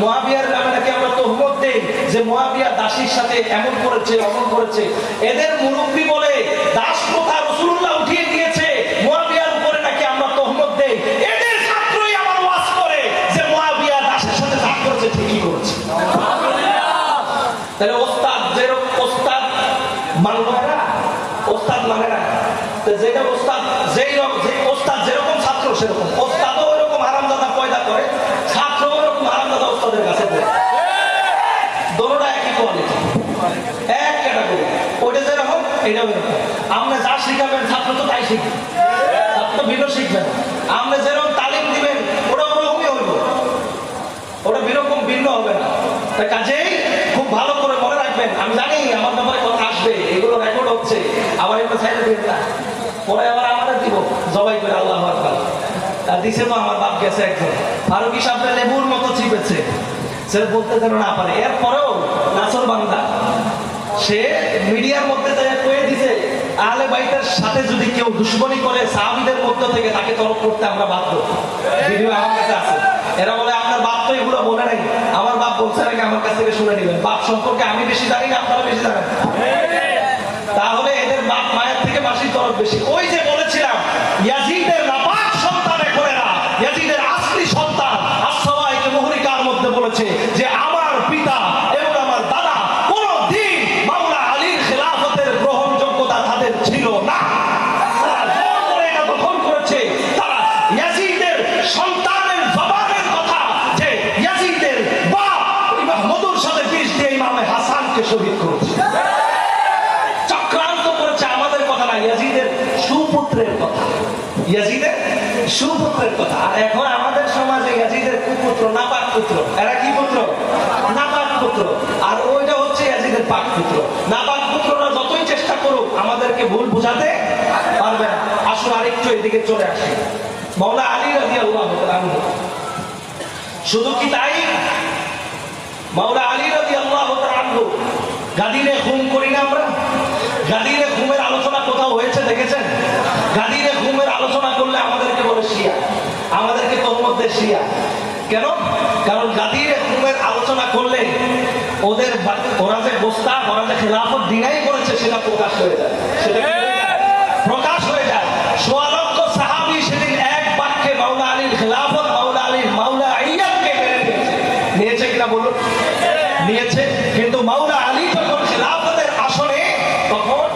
মুয়াবিয়ার নামে নাকি আমরা তহমত দেই যে মুয়াবিয়া দাসীর সাথে এমন করেছে অমন করেছে। এদের মুরব্বী বলে দাস প্রথা রাসূলুল্লাহ উঠিয়ে দিয়েছে, মুয়াবিয়ার উপরে নাকি আমরা তহমত দেই। এদের ছাত্রই আমার ওয়াজ করে যে মুয়াবিয়া দাসের সাথে যা করেছে ঠিকই করেছে। তাহলে ওস্তাদ যেরকম ওস্তাদ মানবে না, ওস্তাদ মানে না। যেটা ওস্তাদ ওস্তাদ যেরকম ছাত্র সেরকম, ওস্তাদও ওরকম হারামজাদা পয়দা করে, ছাত্র ওরকম হারামজাদা ওস্তাদের কাছে পড়ে। দোনোটা একই কোয়ালিটি, এক ক্যাটাগরি। ওইটা যেরকম এটাও এরকম। আপনি যা শিখাবেন ছাত্র তো তাই শিখবে, তার তো ভিন্ন শিখবে না। আপনি যেরকম তালিম দিবেন ওটা ওরকমই হইব, ওটা বিরকম ভিন্ন হবে না। তাই কাজেই খুব ভালো করে মনে রাখবেন। আমি জানি আমার ব্যাপারে কথা আসবে, এগুলো রেকর্ড হচ্ছে, আবার একটু সাইডে দিয়ে না, পরে আবার আমাদের দিব জবাই করে। আল্লাহু আকবার। আর দিছে তো আমার বাপ গেছে একজন, ফারুকি সাহেব লেবুর মতো চিপেছে, সে বলতে যেন না পারে। এরপরেও নাসর বান্দা সে মিডিয়ার মধ্যে কয়ে দিছে আহলে বাইতের সাথে যদি কেউ দুশ্মনী করে সাহাবীদের মধ্য থেকে তাকে তলব করতে আমরা বাধ্য। ভিডিও আমার কাছে আছে। এরা বলে আপনার বাপ তো এগুলো বলে নাই। আমার বাপ বলছে নাকি, আমার কাছ থেকে শুনে নেবেন। বাপ সম্পর্কে আমি বেশি জানি না, আপনারা বেশি জানেন। তাহলে এদের বাপ মায়ের থেকে মাসির তরফ বেশি। ওই যে বলেছিলাম ইয়াজিদের নাপাক সন্তান এখনেরা, ইয়াজিদের আসলি সন্তান আসসাওয়াইকে মুহরিকার মধ্যে বলেছে যে আমার পিতা এবং আমার দাদা কোনদিন মাওলা আলীর খেলাফতের গ্রহণযোগ্যতা তাদের ছিল না। তারা জোর করে এটা দখল করেছে। তারা ইয়াজিদের সন্তানের জবানের কথা যে ইয়াজিদের বাপ ইমাম মধুর সাথে বিষ দিয়ে ইমামে হাসানকে শহীদ করেছে, চক্রান্ত করেছে। আমাদের কথা না, ইয়াজিদের সুপুত্রের কথা, ইয়াজিদের সুপুত্রের কথা। আর এখন আমাদের সমাজে ইয়াজিদের কুপুত্র, নাপাক পুত্র। এরা কি পুত্র? নাপাক পুত্র। আর ওইটা হচ্ছে ইয়াজিদের পাক পুত্র। নাপাক পুত্ররা যতই চেষ্টা করুক আমাদেরকে ভুল বোঝাতে পারবে না। আসুন আরেকটু এদিকে চলে আসি। মাওলা আলী রাদিয়াল্লাহু তাআলা আনহু, শুধু কি তাই? মাওলা আলী রাদিয়াল্লাহু তাআলা আনহু গাদিরে খুন করি না আমরা? গাদিরে খুনের আলোচনা কোথাও হয়েছে দেখেছেন? গাদিরে খুনের আলোচনা করলে আমাদেরকে বলে শিয়া, আমাদেরকে তোহমত দেয় শিয়া। কেন? কারণ গাদিরে খুনের আলোচনা করলে ওদের ওরা যে গোস্তাখ, ওরা যে খেলাফত ডিনাই করেছে সেটা প্রকাশ হয়ে যায়। সেটা প্রকাশ হয়ে যায়। সোয়া লক্ষ সাহাবী সেদিন এক বাক্যে মাওলা আলীর খেলাফত, মাওলা আলীর মাওলা আইয়াবকে মেনে নিয়েছে। নিয়েছে কিনা বলুন? নিয়েছে। কিন্তু মাওলা আলী যখন খেলাফতের আসনে, তখন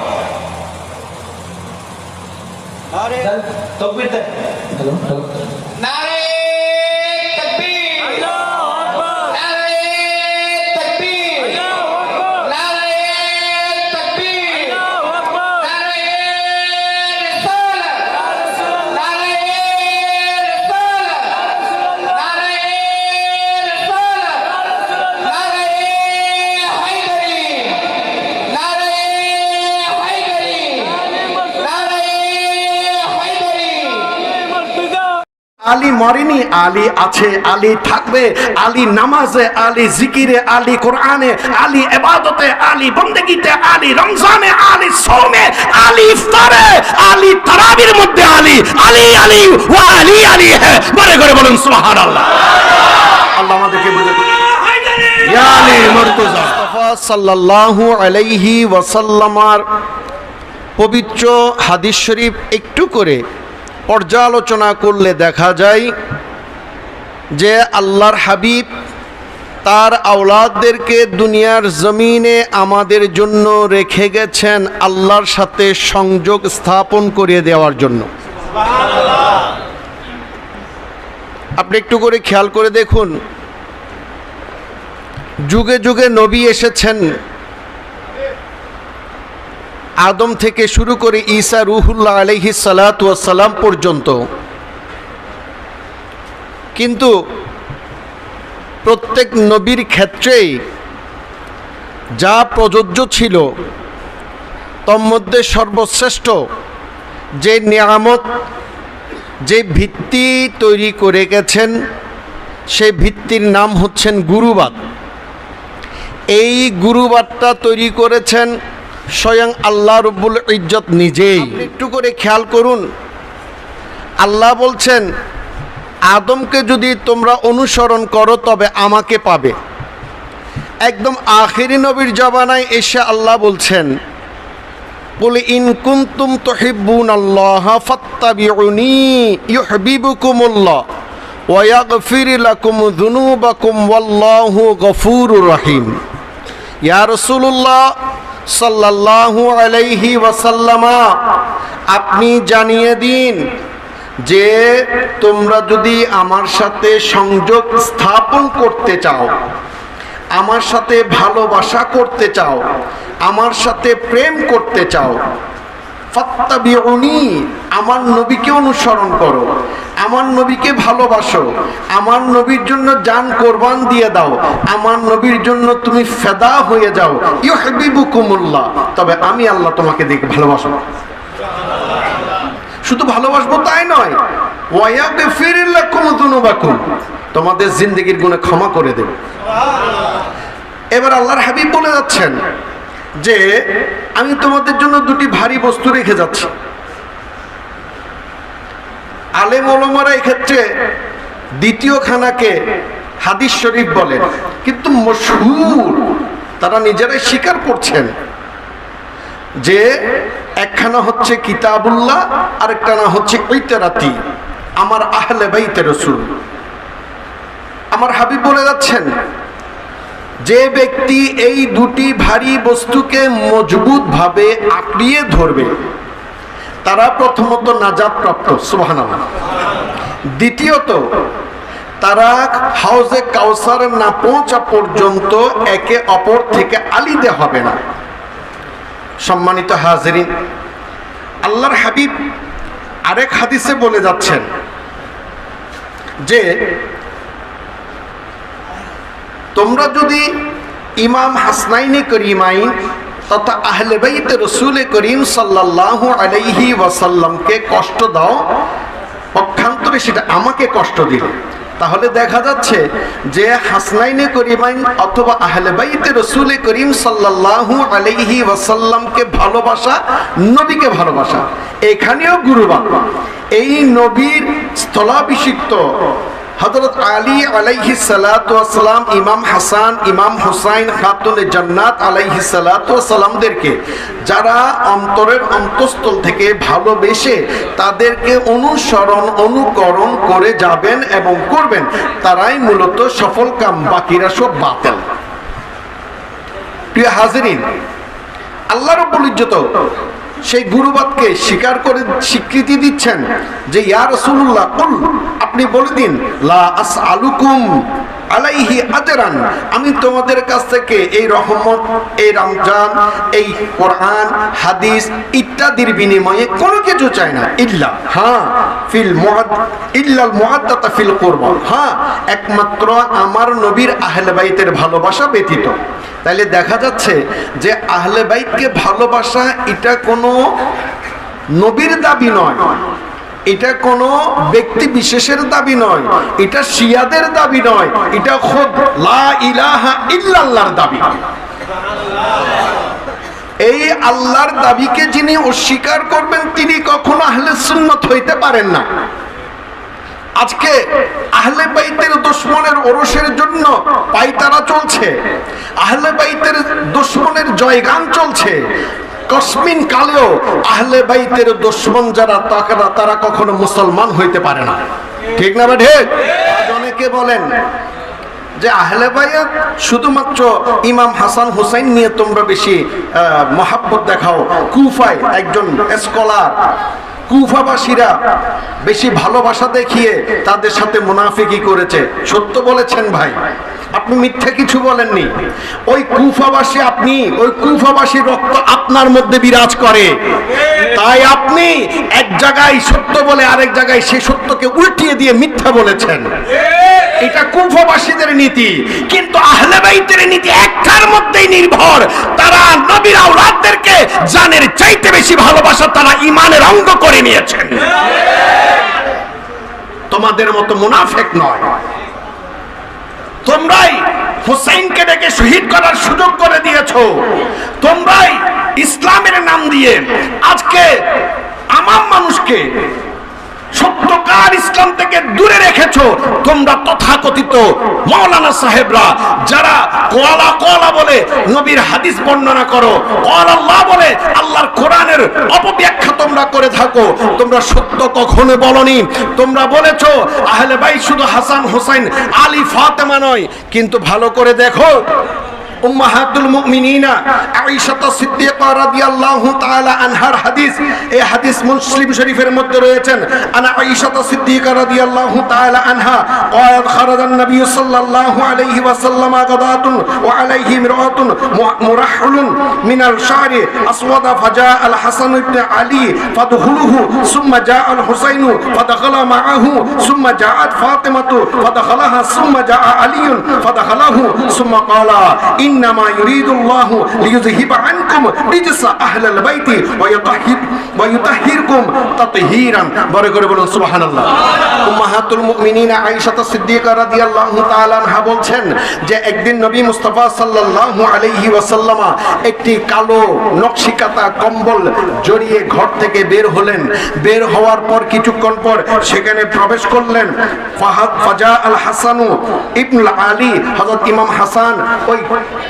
তকবীর দেন। হ্যালো হ্যালো, নারে তাকবীর, আল্লাহু আকবার, নারে তাকবীর, আল্লাহু আকবার, নারে তাকবীর, আল্লাহু আকবার, নারে রিসালাত, নারে রিসালাত, নারে রিসালাত, নারে হায়দারি, নারে হায়দারি, নারে হায়দারি। আলী মরেনি, আলী আছে, আলী থাকবে। আলী নামাজে, আলী জিকিরে, আলী কোরআনে, আলী ইবাদতে, আলী বন্দেগীতে, আলী রমজানে, আলী সওমে, আলী ইফতারে, আলী তারাবির মধ্যে আলী, আলী আলী ওয়া আলী আলী হে। বলে করে বলুন সুবহানাল্লাহ। আল্লাহ আমাদেরকে বুঝে দিন। ইয়া আলী মুর্তজা মুস্তাফা সাল্লাল্লাহু আলাইহি ওয়াসাল্লামার পবিত্র হাদিস শরীফ একটু করে পর্যালোচনা করলে দেখা যায় যে আল্লাহর হাবিব তার আওলাদদেরকে দুনিয়ার জমিনে আমাদের জন্য রেখে গেছেন আল্লাহর সাথে সংযোগ স্থাপন করিয়ে দেওয়ার জন্য। আপনি একটু করে খেয়াল করে দেখুন, যুগে যুগে নবী এসেছেন, আদম থেকে শুরু করে ঈসা রুহুল্লাহ আলাইহিস সালাতু ওয়াস সালাম পর্যন্ত। কিন্তু প্রত্যেক নবীর ক্ষেত্রেই যা প্রযোজ্য ছিল তন্মধ্যে সর্বশ্রেষ্ঠ যে নিয়ামত, যে ভিত্তি তৈরি করে গেছেন, সেই ভিত্তির নাম হচ্ছেন গুরুবাদ। এই গুরুবাদটা তৈরি করেছেন স্বয়ং আল্লাহ রব্বুল ইজ্জত নিজেই। একটু করে খেয়াল করুন, আল্লাহ বলছেন আদমকে যদি তোমরা অনুসরণ করো তবে আমাকে পাবে। একদম আখিরি নবীর জবানায় এসে আল্লাহ বলছেন, কুল ইন কুনতুম তুহিব্বুনাল্লাহ ফাত্তাবিউনি ইউহিব্বুকুমুল্লাহ ওয়া ইয়াগফির লাকুম যুনুবাকুম ওয়াল্লাহু গফুরুর রহিম। ইয়া রাসূলুল্লাহ সাল্লাল্লাহু আলাইহি ওয়াসাল্লামা, আপনি জানিয়ে দিন যে তোমরা যদি আমার সাথে সংযোগ স্থাপন করতে চাও, আমার সাথে ভালোবাসা করতে চাও, আমার সাথে প্রেম করতে চাও, ফাত্তাবিউনি, আমার নবীকে অনুসরণ করো, আমার নবীকে ভালোবাসো, আমার নবীর জন্য জান কোরবান দিয়ে দাও, আমার নবীর জন্য তুমি ফেদা হয়ে যাও, ইউহিব্বুকুমুল্লাহ, তবে আমি আল্লাহ তোমাকে দেখে ভালোবাসবো। শুধু ভালোবাসবো তাই নয়, ওয়ায়াগফির লাকুম যুনুবাকুম, তোমাদের জিন্দেগীর গুনাহ ক্ষমা করে দেব। এবার আল্লাহর হাবিব বলে যাচ্ছেন যে আমি তোমাদের জন্য দুটি ভারী বস্তু রেখে যাচ্ছি। আলেম ওলামারা এক্ষেত্রে দ্বিতীয় খানাকে হাদিস শরীফ বলেন, কিন্তু মশহুর তারা নিজেরাই স্বীকার করছেন যে একখানা হচ্ছে কিতাবুল্লাহ, আরেকটা না হচ্ছে ইতরাতি, আমার আহলে বাইতে রাসূল। আমার হাবিব বলে যাচ্ছেন যে ব্যক্তি এই দুটি ভারী বস্তুকে মজবুত ভাবে আঁকড়িয়ে ধরবে তারা প্রথমত নাজাত প্রাপ্ত, সুবহানাল্লাহ। দ্বিতীয়ত তারা হাউজে কাউসার না পৌঁছা পর্যন্ত একে অপর থেকে আলিদে হবে না। সম্মানিত হাজিরিন, আল্লাহর হাবিব আরেক হাদিসে বলে যাচ্ছেন যে তোমরা যদি ইমাম হাসনাইনে করিমাইন তথা আহলে বাইতে রাসূল করিম সাল্লাল্লাহু আলাইহি ওয়াসাল্লামকে কষ্ট দাও, পক্ষান্তরে সেটা আমাকে কষ্ট দিলে, তাহলে দেখা যাচ্ছে যে হাসনাইনে করিমাইন অথবা আহলে বাইতে রাসূল করিম সাল্লাল্লাহু আলাইহি ওয়াসাল্লামকে ভালোবাসা, নবীকে ভালোবাসা, এখানেও গুরুবান। এই নবীর স্থলাভিষিক্ত হযরত আলী আলাইহিস সালাতু ওয়াস সালাম, ইমাম হাসান, ইমাম হুসাইন, খাতুনে জান্নাত আলাইহিস সালাতু ওয়াস সালামদেরকে যারা অন্তরের অন্তঃস্থল থেকে ভালোবেসে তাদেরকে অনুসরণ অনুকরণ করে যাবেন এবং করবেন, তারাই মূলত সফল কাম, বাকিরা সব বাতিল। প্রিয় হাজিরিন, আল্লাহ রাব্বুল ইজ্জত সেই গুরুবাদকে স্বীকার করে স্বীকৃতি দিচ্ছেন যে ইয়া রাসূলুল্লাহ কুল, আপনি বলে দিন লা আসআলুকুম আলাইহি আজরান, আমি তোমাদের কাছ থেকে এই রহমত, এই রমজান, এই কোরআন হাদিস ইত্যাদির বিনিময়ে কোনো কিছু চাই না, ইল্লা ইল্লাল মুআদ্দাতা ফিল কুরবা, একমাত্র আমার নবীর আহলে বাইতের ভালোবাসা ব্যতীত। তাইলে দেখা যাচ্ছে যে আহলে বাইতকে ভালোবাসা এটা কোনো নবীর দাবি নয়, এটা কোনো ব্যক্তি বিশেষের দাবি নয়, এটা শিয়াদের দাবি নয়, এটা খুদ লা ইলাহা ইল্লাল্লাহর দাবি। এই আল্লাহর দাবিকে যিনি অস্বীকার করবেন তিনি কখনো আহলে সুন্নাত হইতে পারেন না। আজকে আহলে বাইতের দুশমনের ওরসের জন্য পাইতারা চলছে, আহলে বাইতের দুশমনের জয়গান চলছে। কসমিন কালেও আহলে বাইতের দুশমন যারা তারা কখনো মুসলমান হইতে পারে না, ঠিক না বেঠে? অনেকে বলেন যে আহলে বাইত শুধুমাত্র ইমাম হাসান হুসাইন নিয়ে তোমরা বেশি মহাব্বত দেখাও। কুফায় একজন স্কলার, কুফাবাসীরা বেশি ভালোবাসা দেখিয়ে তাদের সাথে মুনাফিকি করেছে। সত্য বলেছেন ভাই, আপনি মিথ্যা কিছু বলেননি। ওই কুফাবাসী, আপনি ওই কুফাবাসীর রক্ত আপনার মধ্যে বিরাজ করে, তাই আপনি এক জায়গায় সত্য বলে আরেক জায়গায় সেই সত্যকে উল্টিয়ে দিয়ে মিথ্যা বলেছেন। এটা কুফাবাসীদের নীতি, কিন্তু আহলে বাইতের নীতি একটার মধ্যেই নির্ভর, তারা নবীর আওলাদদেরকে জানের চাইতে বেশি ভালোবাসা তারা ঈমানের অঙ্গ করে নিয়েছেন। তোমাদের মতো মুনাফিক নয়। তোমরাই হুসাইনকে ডেকে শহীদ করার সুযোগ করে দিয়েছো, তোমরাই ইসলামের নাম দিয়ে আজকে আমাম মানুষকে সত্যকার ইসলাম থেকে দূরে রেখেছো। তোমরা তথাকথিত মাওলানা সাহেবরা যারা কোয়ালা কোয়ালা বলে নবীর হাদিস বর্ণনা করো, কোয়ালা আল্লাহ বলে আল্লাহর কোরআনের অপব্যাখ্যা তোমরা করে থাকো, তোমরা সত্য কখনো বলনি। তোমরা বলেছো আহলে বাইত শুধু হাসান হুসাইন আলী ফাতেমা নয়, কিন্তু ভালো করে দেখো উম্মাহাতুল মুমিনিনা আয়েশা সিদ্দিকা রাদিয়াল্লাহু তাআলা আনহার হাদিস। এই হাদিস মুসলিম শরীফের মধ্যে রয়েছেন। আনা আয়েশা সিদ্দিকা রাদিয়াল্লাহু তাআলা আনহা قالت خرج النبي صلى الله عليه وسلم غداة وعليه امرأة مرحل من الشعر أسود فجاء الحسن بن علي فدخله ثم جاء الحسين فدخل معه ثم جاءت فاطمة فدخلها ثم جاء علي فدخله ثم قال إنما يريد الله ليذهب عنكم رجس أهل البيت ويطهركم تطهيرا বরকরে বলুন সুবহানাল্লাহ। উম্মাহাতুল মুমিনিনা আয়েশা সিদ্দিকা রাদিয়াল্লাহু তাআলা আনহা বলছেন যে একদিন নবী মুস্তাফা সাল্লাল্লাহু আলাইহি ওয়াসাল্লাম একটি কালো নকশিকাতা কম্বল জড়িয়ে ঘর থেকে বের হলেন। বের হওয়ার পর কিছুক্ষণ পর সেখানে প্রবেশ করলেন। ফাজা আল হাসানু ইবনুল আলী, হযরত ইমাম হাসান ওই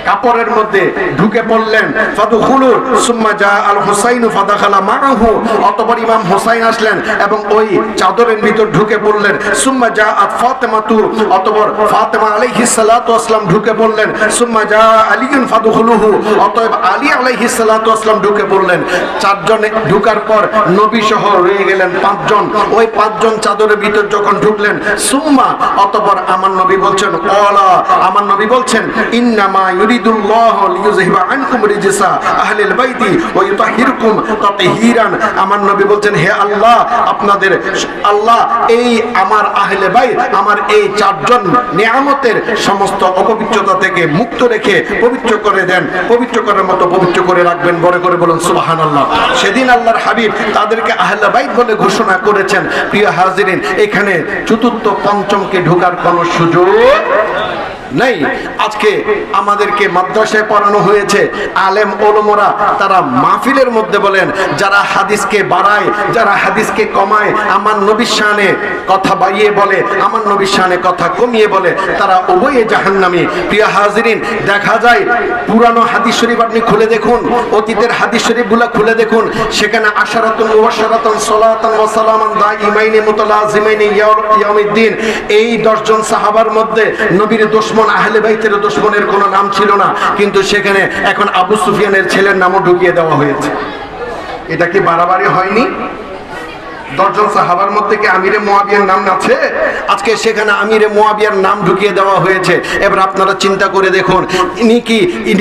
কাপড়ের মধ্যে ঢুকে পড়লেন। ফাদখুলু সুম্মা জা আল হুসাইন ফাদাখালা মাআহু, অতঃপর ইমাম হুসাইন আসলেন এবং ওই চাদরের ভিতর ঢুকে পড়লেন। সুম্মা জা আত ফাতেমাতু, অতঃপর ফাতেমা আলাইহিস সালাতু ওয়াসসালাম ঢুকে পড়লেন। সুম্মা জা আলিয়ুন ফাদখুলুহু, অতএব আলী আলাইহিস সালাতু ওয়াসসালাম ঢুকে পড়লেন। চারজনে ঢুকার পর নবী সহ রয়ে গেলেন পাঁচজন। ওই পাঁচজন চাদরের ভিতর যখন ঢুকলেন, সুম্মা, অতঃপর আমার নবী বলছেন ক্বালা, আমার নবী বলছেন ইন্নামা ইউরিদুল্লাহু লিইউযহিবা আনকুম রিজসা আহলিল বাইতি ওয়া ইউতাহিরকুম তাতহীরান। আমার নবী বলছেন হে আল্লাহ, আপনাদের আল্লাহ এই আমার আহলে বাইত, আমার এই চারজন নিয়ামতের সমস্ত অপবিত্রতা থেকে মুক্ত রেখে পবিত্র করে দেন, পবিত্র করার মতো পবিত্র করে রাখবেন। বড় করে বলুন সুবহানাল্লাহ। সেদিন আল্লাহর হাবিব তাদেরকে আহলে বাইত বলে ঘোষণা করেছেন। প্রিয় হাজিরিন, এখানে চতুর্থ পঞ্চমকে ঢোকার কোনো সুযোগ নেই। আজকে আমাদেরকে মাদ্রাসায় পড়ানো হয়েছে, আলেম ওলামারা তারা মাহফিলের মধ্যে বলেন, যারা হাদিসকে বাড়ায়, যারা হাদিসকে কমায়, আমার নবীর শানে কথা বাড়িয়ে বলে, আমার নবীর শানে কথা কমিয়ে বলে, তারা উভয়ে জাহান্নামী। প্রিয় হাজিরিন, দেখা যায় পুরানো হাদিস শরীফ আপনি খুলে দেখুন, অতীতের হাদিস শরীফগুলো খুলে দেখুন, সেখানে আশারাতুন মুবাশশারাতুন সালাতান ওয়া সালামান দাইমাইনি মুতালাজিমাইনি ইয়াউমিদ্দিন, এই 10 জন সাহাবার মধ্যে নবীর দুশমন আহলে বাইতের দুশমনের কোনো নাম ছিল না, কিন্তু সেখানে এখন আবু সুফিয়ানের ছেলের নামও ঢুকিয়ে দেওয়া হয়েছে। এটা কি বাড়াবাড়ি হয়নি? 10 জন সাহাবার মধ্যে কি আমিরে মুয়াবিয়ার নাম আছে? আজকে সেখানে আমিরে মুয়াবিয়ার নাম ঢুকিয়ে দেওয়া হয়েছে। এবার আপনারা চিন্তা করে দেখুন, ইনি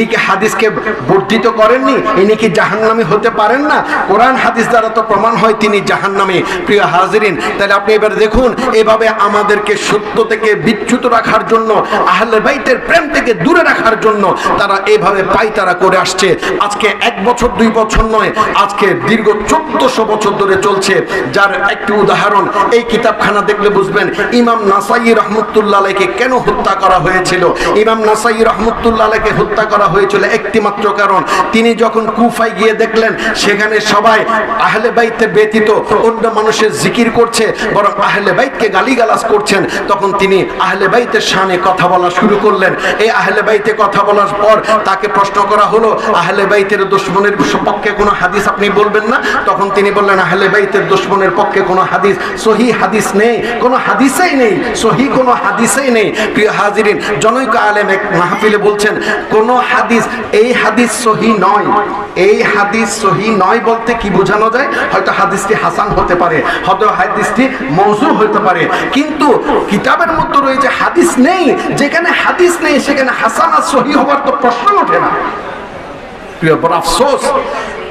কি হাদিসকে বর্ধিত করেননি? ইনি কি জাহান্নামী হতে পারেন না? কোরআন হাদিস দ্বারা তো প্রমাণ হয় তিনি জাহান্নামী। প্রিয় হাজিরিন, তাহলে আপনি এবার দেখুন, এভাবে আমাদেরকে সত্য থেকে বিচ্যুত রাখার জন্য, আহলে বাইতের প্রেম থেকে দূরে রাখার জন্য তারা এইভাবে পায়তারা করে আসছে। আজকে 1 বছর 2 বছর নয়, আজকে দীর্ঘ 1400 বছর ধরে চলছে। যার একটি উদাহরণ এই কিতাবখানা দেখলে বুঝবেন, ইমাম নাসাই রহমতুল্লাহ আলাইহিকে কেন হত্যা করা হয়েছিল। ইমাম নাসাই রহমতুল্লাহ আলাইহিকে হত্যা করা হয়েছিল একটি মাত্র কারণ, তিনি যখন কুফায় গিয়ে দেখলেন সেখানে সবাই আহলে বাইতে ব্যতীত অন্য মানুষের জিকির করছে, বরং আহলে বাইতকে গালিগালাজ করছেন, তখন তিনি আহলে বাইতের শানে কথা বলা শুরু করলেন। এই আহলে বাইতে কথা বলার পর তাকে প্রশ্ন করা হলো, আহলে বাইতের দুশমনের পক্ষে কোনো হাদিস আপনি বলবেন না? তখন তিনি বললেন, আহলে বাইতের দুশমনের পক্ষে কোনো হাদিস, সহি হাদিস নেই, কোনো হাদিসেই নেই, সহি কোনো হাদিসেই নেই। প্রিয় হাজিরিন, জনৈক আলেম এক মাহফিলে বলছেন, কোন হাদিস, এই হাদিস সহি নয়। এই হাদিস সহি নয় বলতে কি বোঝানো যায়? হয়তো হাদিসটি হাসান হতে পারে, হয়তো হাদিসটি মওযু হতে পারে, কিন্তু কিতাবের মধ্যে রয়েছে হাদিস নেই। যেখানে হাদিস নেই সেখানে হাসান আর সহি হওয়ার তো প্রশ্ন ওঠে না। প্রিয়, বড় আফসোস,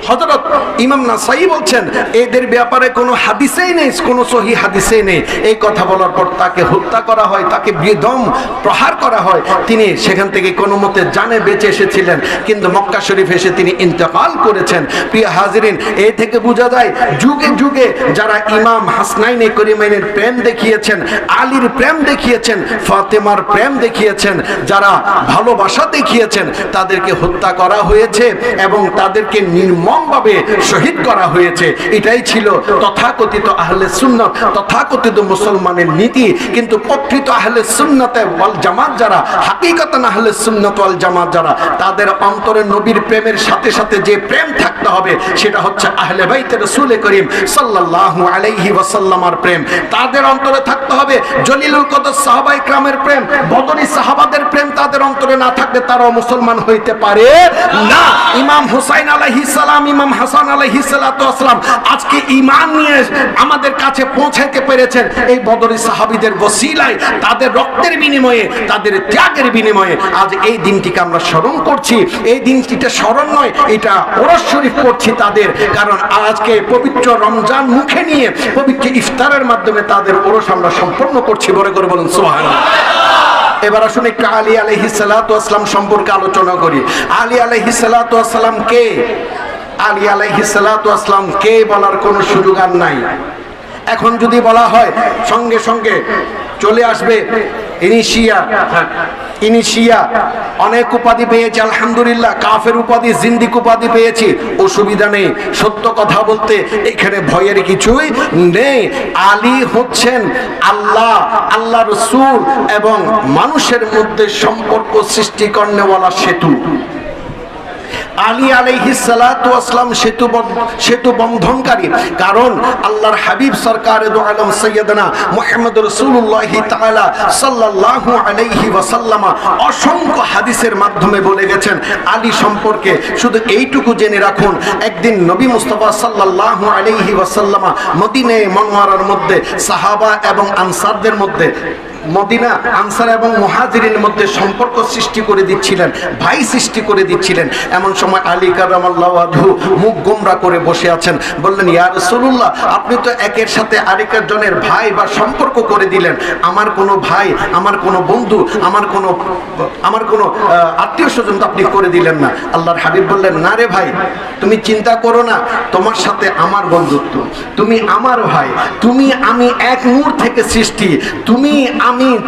হযরত ইমাম নাসাই বলছেন এদের ব্যাপারে কোনো হাদিসেই নেই, কোনো সহি হাদিসেই নেই। এই কথা বলার পর তাকে হত্যা করা হয়, তাকে বেদম প্রহার করা হয়। তিনি সেখান থেকে কোনো মতে জানে বেঁচে এসেছিলেন, কিন্তু মক্কা শরীফ এসে তিনি ইন্তেকাল করেছেন। প্রিয় হাজিরিন, এই থেকে বোঝা যায় যুগে যুগে যারা ইমাম হাসনাইনে করিমাইনের প্রেম দেখিয়েছেন, আলীর প্রেম দেখিয়েছেন, ফাতেমার প্রেম দেখিয়েছেন, যারা ভালোবাসা দেখিয়েছেন, তাদেরকে হত্যা করা হয়েছে এবং তাদেরকে নির্মম নির্মমভাবে শহীদ করা হয়েছে। এটাই ছিল তথাকথিত আহলে সুন্নাত, তথাকথিত মুসলমানের নীতি। কিন্তু প্রকৃত আহলে সুন্নাতে ওয়াল জামাত যারা, হাকিকাতান আহলে সুন্নাত ওয়াল জামাত যারা, তাদের অন্তরে নবীর প্রেমের সাথে সাথে যে প্রেম থাকতে হবে সেটা হচ্ছে আহলে বাইতে রাসূল করিম সাল্লাল্লাহু আলাইহি ওয়াসাল্লামের প্রেম। তাদের অন্তরে থাকতে হবে জলিলুল কদর সাহাবায়ে কেরামের প্রেম, বদরি সাহাবাদের প্রেম তাদের অন্তরে না থাকলে তারাও মুসলমান হইতে পারে না। ইমাম হুসাইন আলাইহিস সালাম, ইমাম হাসান আলাইহিস সালাতু ওয়াসসালাম আজকে ঈমান নিয়ে আমাদের কাছে পৌঁছাইতে পেরেছেন এই বদরি সাহাবীদের ওসিলায়, তাদের রক্তের বিনিময়ে, তাদের ত্যাগের বিনিময়ে আজ এই দিনটিকে আমরা স্মরণ করছি। এই দিনটিটা স্মরণ নয়, এটা ওরস শরীফ করছি তাদের, কারণ আজকে পবিত্র রমজান মুখে নিয়ে পবিত্র ইফতারের মাধ্যমে তাদের ওরস আমরা সম্পন্ন করছি। বড় করে বলুন সুবহানাল্লাহ। এবার আসুন একটু আলী আলাইহিস সালাতু ওয়াসসালাম সম্পর্কে আলোচনা করি। আলী আলাইহিস সালাতু ওয়াসসালাম কে? আলী আলাইহিস সালাতু ওয়াসসালাম কে বলার কোনো সুযোগ আর নাই। এখন যদি বলা হয় সঙ্গে সঙ্গে চলে আসবে ইনি শিয়া, ইনি শিয়া, অনেক উপাধি পেয়েছে আলহামদুলিল্লাহ, কাফের উপাধি, জিন্দিক উপাধি পেয়েছি, অসুবিধা নেই। সত্য কথা বলতে এখানে ভয়ের কিছুই নেই। আলী হচ্ছেন আল্লাহ, আল্লাহ রাসূল এবং মানুষের মধ্যে সম্পর্ক সৃষ্টি করনেওয়ালা সেতু। আলী আলাইহিস সালাতু ওয়াসসালাম সেতু বন্ধনকারী। কারণ আল্লাহর হাবিব সরকারে দু আলম সাইয়্যিদানা মুহাম্মদ রাসূলুল্লাহ তাআলা সাল্লাল্লাহু আলাইহি ওয়াসাল্লাম অসংখ্য হাদিসের মাধ্যমে বলে গেছেন আলী সম্পর্কে। শুধু এইটুকু জেনে রাখুন, একদিন নবী মুস্তাফা সাল্লাল্লাহু আলাইহি ওয়াসাল্লাম মদিনায়ে মুনাওয়ারার মধ্যে সাহাবা এবং আনসারদের মধ্যে, মদিনা আনসার এবং মুহাজিরিনের মধ্যে সম্পর্ক সৃষ্টি করে দিচ্ছিলেন, ভাই সৃষ্টি করে দিচ্ছিলেন। এমন সময় আলী কারামাল্লাহু ওয়াজহু মুখ গোমরা করে বসে আছেন। বললেন, ইয়া রাসূলুল্লাহ, আপনি তো একের সাথে আরেকের জনের ভাই বা সম্পর্ক করে দিলেন, আমার কোনো ভাই, আমার কোনো বন্ধু, আমার কোনো আত্মীয় স্বজন তো আপনি করে দিলেন না। আল্লাহর হাবিব বললেন, না রে ভাই, তুমি চিন্তা করো না, তোমার সাথে আমার বন্ধুত্ব, তুমি আমার ভাই, তুমি আমি এক নূর থেকে সৃষ্টি,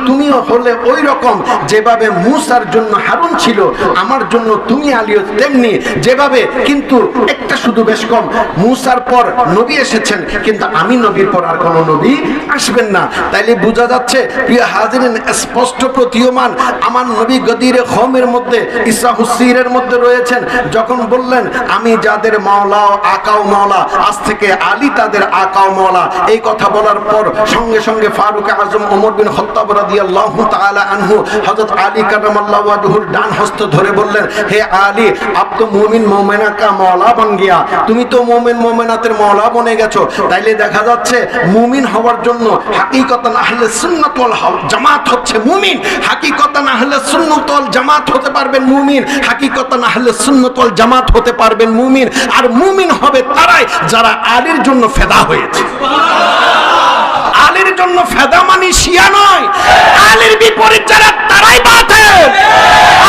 তুমিও হলে ওই রকম যেভাবে মূসার জন্য হারুন ছিল, আমার জন্য তুমি আলীও তেমনি। যেভাবে, কিন্তু একটা শুধু বেশ কম, মূসার পর নবী এসেছেন, কিন্তু আমি নবীর পর আর কোনো নবী আসবেন না। তাইলে বোঝা যাচ্ছে প্রিয় হাজিরিন, স্পষ্ট প্রতীয়মান আমার নবী গদিরে কওমের মধ্যে, ঈসা হুসিরের মধ্যে রয়েছেন। যখন বললেন আমি যাদের মাওলা ও আকা ও মাওলা, আজ থেকে আলী তাদের আকা ও মাওলা, এই কথা বলার পর সঙ্গে সঙ্গে ফারুক আজম ওমর বিন খাত্তাব রাদিয়াল্লাহু তাআলা আনহু হযরত আলী কারামাল্লাহু ওয়াজহুর ডান হস্ত ধরে বললেন, হে আলী, আপ তো মুমিন মুমিনা কা মাওলা বন গিয়া, তুমি তো মুমিন মুমিনাতের মাওলা বনে গেছো। তাইলে দেখা যাচ্ছে মুমিন হওয়ার জন্য হাকিকতান আহলে সুন্নাত ওয়াল জামাত হচ্ছে মুমিন। হাকিকতান আহলে সুন্নাত ওয়াল জামাত হতে পারবেন মুমিন, হাকিকতান আহলে সুন্নাত ওয়াল জামাত হতে পারবেন মুমিন। আর মুমিন হবে তারাই যারা আলীর জন্য ফেদা হয়েছে। আলীর জন্য ফেদা মানে শিয়া নয়, আলীর বিপরীত যারা তারাই বাতিল,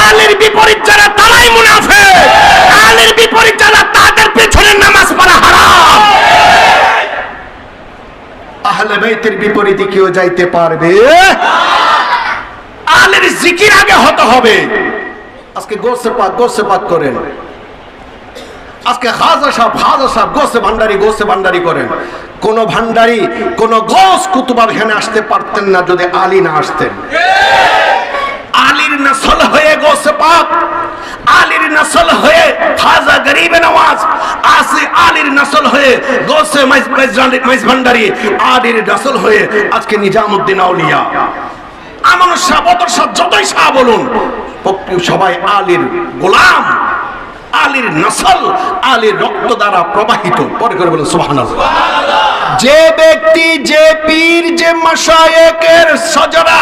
আলীর বিপরীত যারা তারাই মুনাফিক, আলীর বিপরীত যারা তাদের পেছনে নামাজ পড়া হারাম। আহলে বাইতের বিপরীতে কেউ যাইতে পারবে? আলীর জিকির আগে হতে হবে। আজকে গোসে পাক করেন, আজকে খাজা সাহেব গোসে ভান্ডারি করেন। কোন ভান্ডারি, কোন গোস কুতুব এখানে আসতে পারতেন না যদি আলী না আসতেন। আলীর নসল হয়ে গোসে পাক, আলীর নসল হয়ে খাজা গরিব নওয়াজ, আসে আলীর নসল হয়ে গোসে মাইজ ভান্ডারি, আলীর নসল হয়ে আজকে নিজামউদ্দিন আউলিয়া, আমন শাহ, বদর শাহ, যতই শাহ বলুন, সবাই আলীর গোলাম, আলীর নসল, আলীর রক্ত দ্বারা প্রবাহিত। পরে করে বলুন সুবহানাল্লাহ। যে ব্যক্তি, যে পীর, যে মাশায়েখের সজরা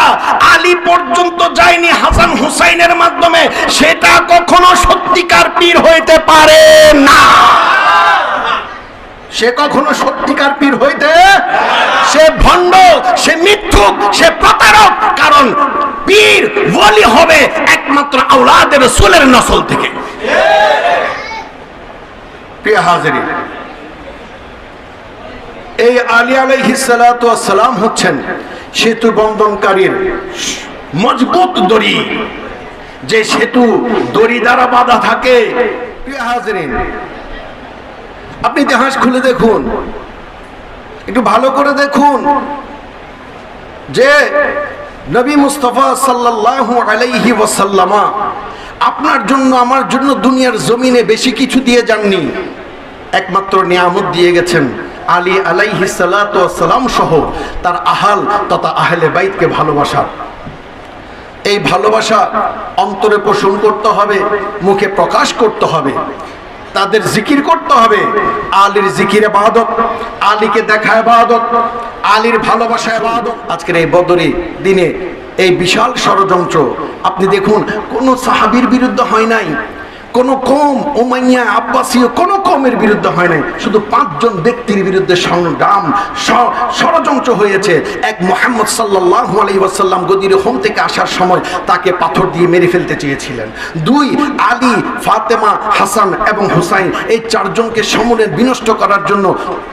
আলী পর্যন্ত যায়নি হাসান হুসাইনের মাধ্যমে, সেটা কখনো সত্যিকার পীর হইতে পারে না। সে কখনো সত্যিকার পীর হইতে, সে ভণ্ড, সে মিথ্যুক, সে প্রতারক। কারণ পীর ওলি হবে একমাত্র আওলাদের রাসূলের নসল থেকে। প্রিয় হাজিরিন, এই আলী আলাইহিস সালাতু ওয়াস সালাম হচ্ছেন সেতু বন্ধনকারীর মজবুত দড়ি। যে সেতু দড়ি দ্বারা বাঁধা থাকে, প্রিয় হাজিরিন, আপনি ইতিহাস খুলে দেখুন, একটু ভালো করে দেখুন যে নবী মুস্তাফা সাল্লাল্লাহু আলাইহি ওয়াসাল্লামা আপনার জন্য আমার জন্য দুনিয়ার জমিনে বেশি কিছু দিয়ে যাননি, একমাত্র নিয়ামত দিয়ে গেছেন আলী আলাইহিস সালাতু ওয়াস সালাম সহ তার আহাল তথা আহলে বাইতকে ভালোবাসা। এই ভালোবাসা অন্তরে পোষণ করতে হবে, মুখে প্রকাশ করতে হবে, তাদের জিকির করতে হবে। আলীর জিকির ইবাদত, আলীকে দেখা ইবাদত, আলীর ভালোবাসা ইবাদত। আজকের এই বদরি দিনে এই বিশাল ষড়যন্ত্র আপনি দেখুন, কোন সাহাবীর বিরুদ্ধে হয় নাই, কোন কম উমাইয়া আব্বাসীয় কোন কমের বিরুদ্ধে হয় নাই, শুধু 5 জন ব্যক্তির বিরুদ্ধে সংগ্রাম ষড়যন্ত্র হয়েছে। এক মুহাম্মদ সাল্লাল্লাহু আলাইহি ওয়াসাল্লাম গদির হোম থেকে আসার সময় তাকে পাথর দিয়ে মেরে ফেলতে চেয়েছিলেন। 2 আলী, ফাতেমা, হাসান এবং হুসাইন, এই 4 জনকে সমূলে বিনষ্ট করার জন্য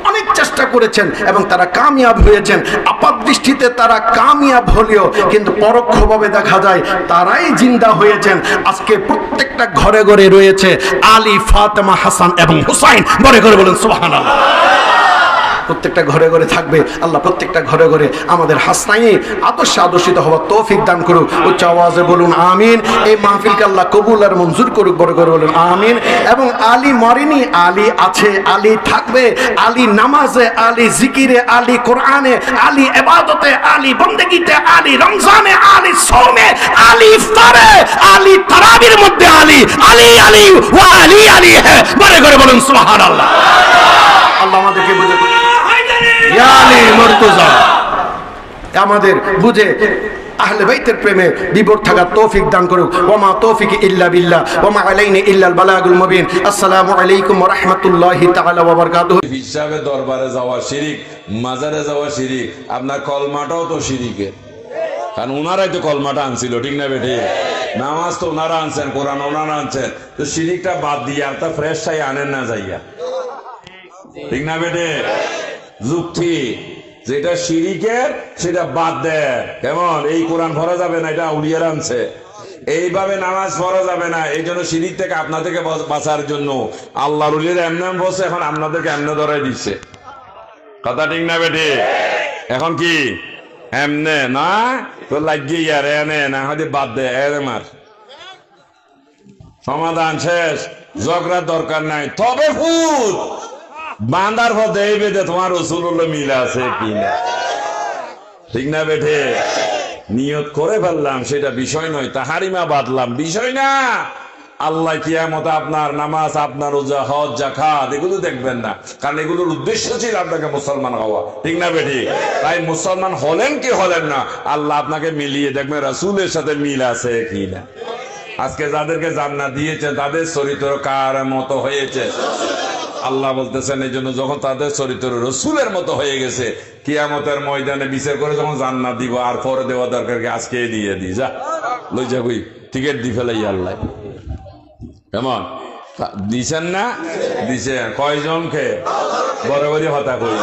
অনেক চেষ্টা করেছেন এবং তারা কামিয়াব হয়েছেন। আপাত দৃষ্টিতে তারা কামিয়াব হলেও কিন্তু পরোক্ষভাবে দেখা যায় তারাই জিন্দা হয়েছেন। আজকে প্রত্যেকটা ঘরে ঘরে রয়েছে আলী, ফাতেমা, হাসান এবং হুসাইন। ঘরে ঘরে বলেন সুবহানাল্লাহ। প্রত্যেকটা ঘরে ঘরে থাকবে। আল্লাহ প্রত্যেকটা ঘরে ঘরে আমাদের হাসনাইয়ে আদর্শে আদর্শিত হওয়ার তৌফিক দান করুক। উচ্চ আওয়াজে বলুন আমিন। এই মাহফিলকে আল্লাহ কবুল আর মঞ্জুর করুক। ঘরে ঘরে বলুন আমিন। এবং আলী মরেনি, আলী আছে, আলী থাকবে। আলী নামাজে, আলী জিকিরে, আলী কোরআনে, আলী ইবাদতে, আলী বন্দেগীতে, আলী রমজানে, আলী সওমে, আলী ইফতারে, আলী তারাবির মধ্যে আলী, আলী আলী ওয়া আলী আলী হ্যাঁ। ঘরে ঘরে বলুন সুবহানাল্লাহ। আল্লাহ আমাদেরকে বুঝে আমাদের বুঝে আহলে বাইতের প্রেমে বিভোর থাকার তৌফিক দান করুক। ওমা তৌফিক ইল্লা বিল্লাহ ওমা আলাইনা ইল্লাল বালাগুল মুবিন। আসসালামু আলাইকুম ওয়া রাহমাতুল্লাহি তাআলা ওয়া বারাকাতুহু। হিসাবে দরবারে যাওয়া শিরিক, মাজারে যাওয়া শিরিক, আপনার কলমাটাও তো শিরিকের, কারণ ওনারাই তো কলমাটা আনছিল, ঠিক না বেঠে? নামাজ তো ওনারা আনছেন, কোরআন ওনারা আনছেন, তো শিরিকটা বাদ দিয়ে আর তা ফ্রেশ চাই আনেন না যাইয়া, ঠিক না বেঠে? যুক্তি যেটা শিরিকের সেটা বাদ দেয়। কেমন? এই কোরআন পড়া যাবে না, এটা আউলিয়ার আনছে, এইভাবে নামাজ পড়া যাবে না। এই জন্য শিরিক থেকে আপনাদেরকে বাঁচার জন্য আল্লাহর ওলিরা এমন বসে, এখন আপনাদেরকে এমনে ধরাই দিচ্ছে। কথা ঠিক না বেটে? এখন কি এমনে না তো লাগিয়ে ইয়ার এনে না হয়তো বাদ দেয়, এরে মার সমাধান শেষ, ঝগড়ার দরকার নাই। তবে ফুট বান্দার পথে এই বেদে তোমার রসুল্লাহ মিল আছে কিনা, ঠিক না বেঠে? নিয়ত করে ফেললাম সেটা বিষয় নয়, তাহারিমা বাদলাম বিষয় না। আল্লাহ কিয়ামত আপনার নামাজ, আপনার রোজা, হজ, যাকাত এগুলো দেখবেন না, কারণ এগুলোর উদ্দেশ্য ছিল আপনাকে মুসলমান হওয়া, ঠিক না বেঠি? তাই মুসলমান হলেন কি হলেন না, আল্লাহ আপনাকে মিলিয়ে দেখবেন রাসূলের সাথে মিল আছে কিনা। আজকে যাদেরকে জান্নাত দিয়েছে তাদের চরিত্র কার মতো হয়েছে? আল্লাহ বলতেছেন এই জন্য যখন তাদের চরিত্র রসুলের মতো হয়ে গেছে, কিয়ামতের ময়দানে বিচার করে যখন জান্নাত দিব, আর পরে দেওয়া দরকার কি? আজকে দিয়ে দি, যা লই যা, কই টিকিট দি ফেলাই আল্লাহ। কেমন দিছেন না? দিছে কয়জনকে? বরাবরই হতা কই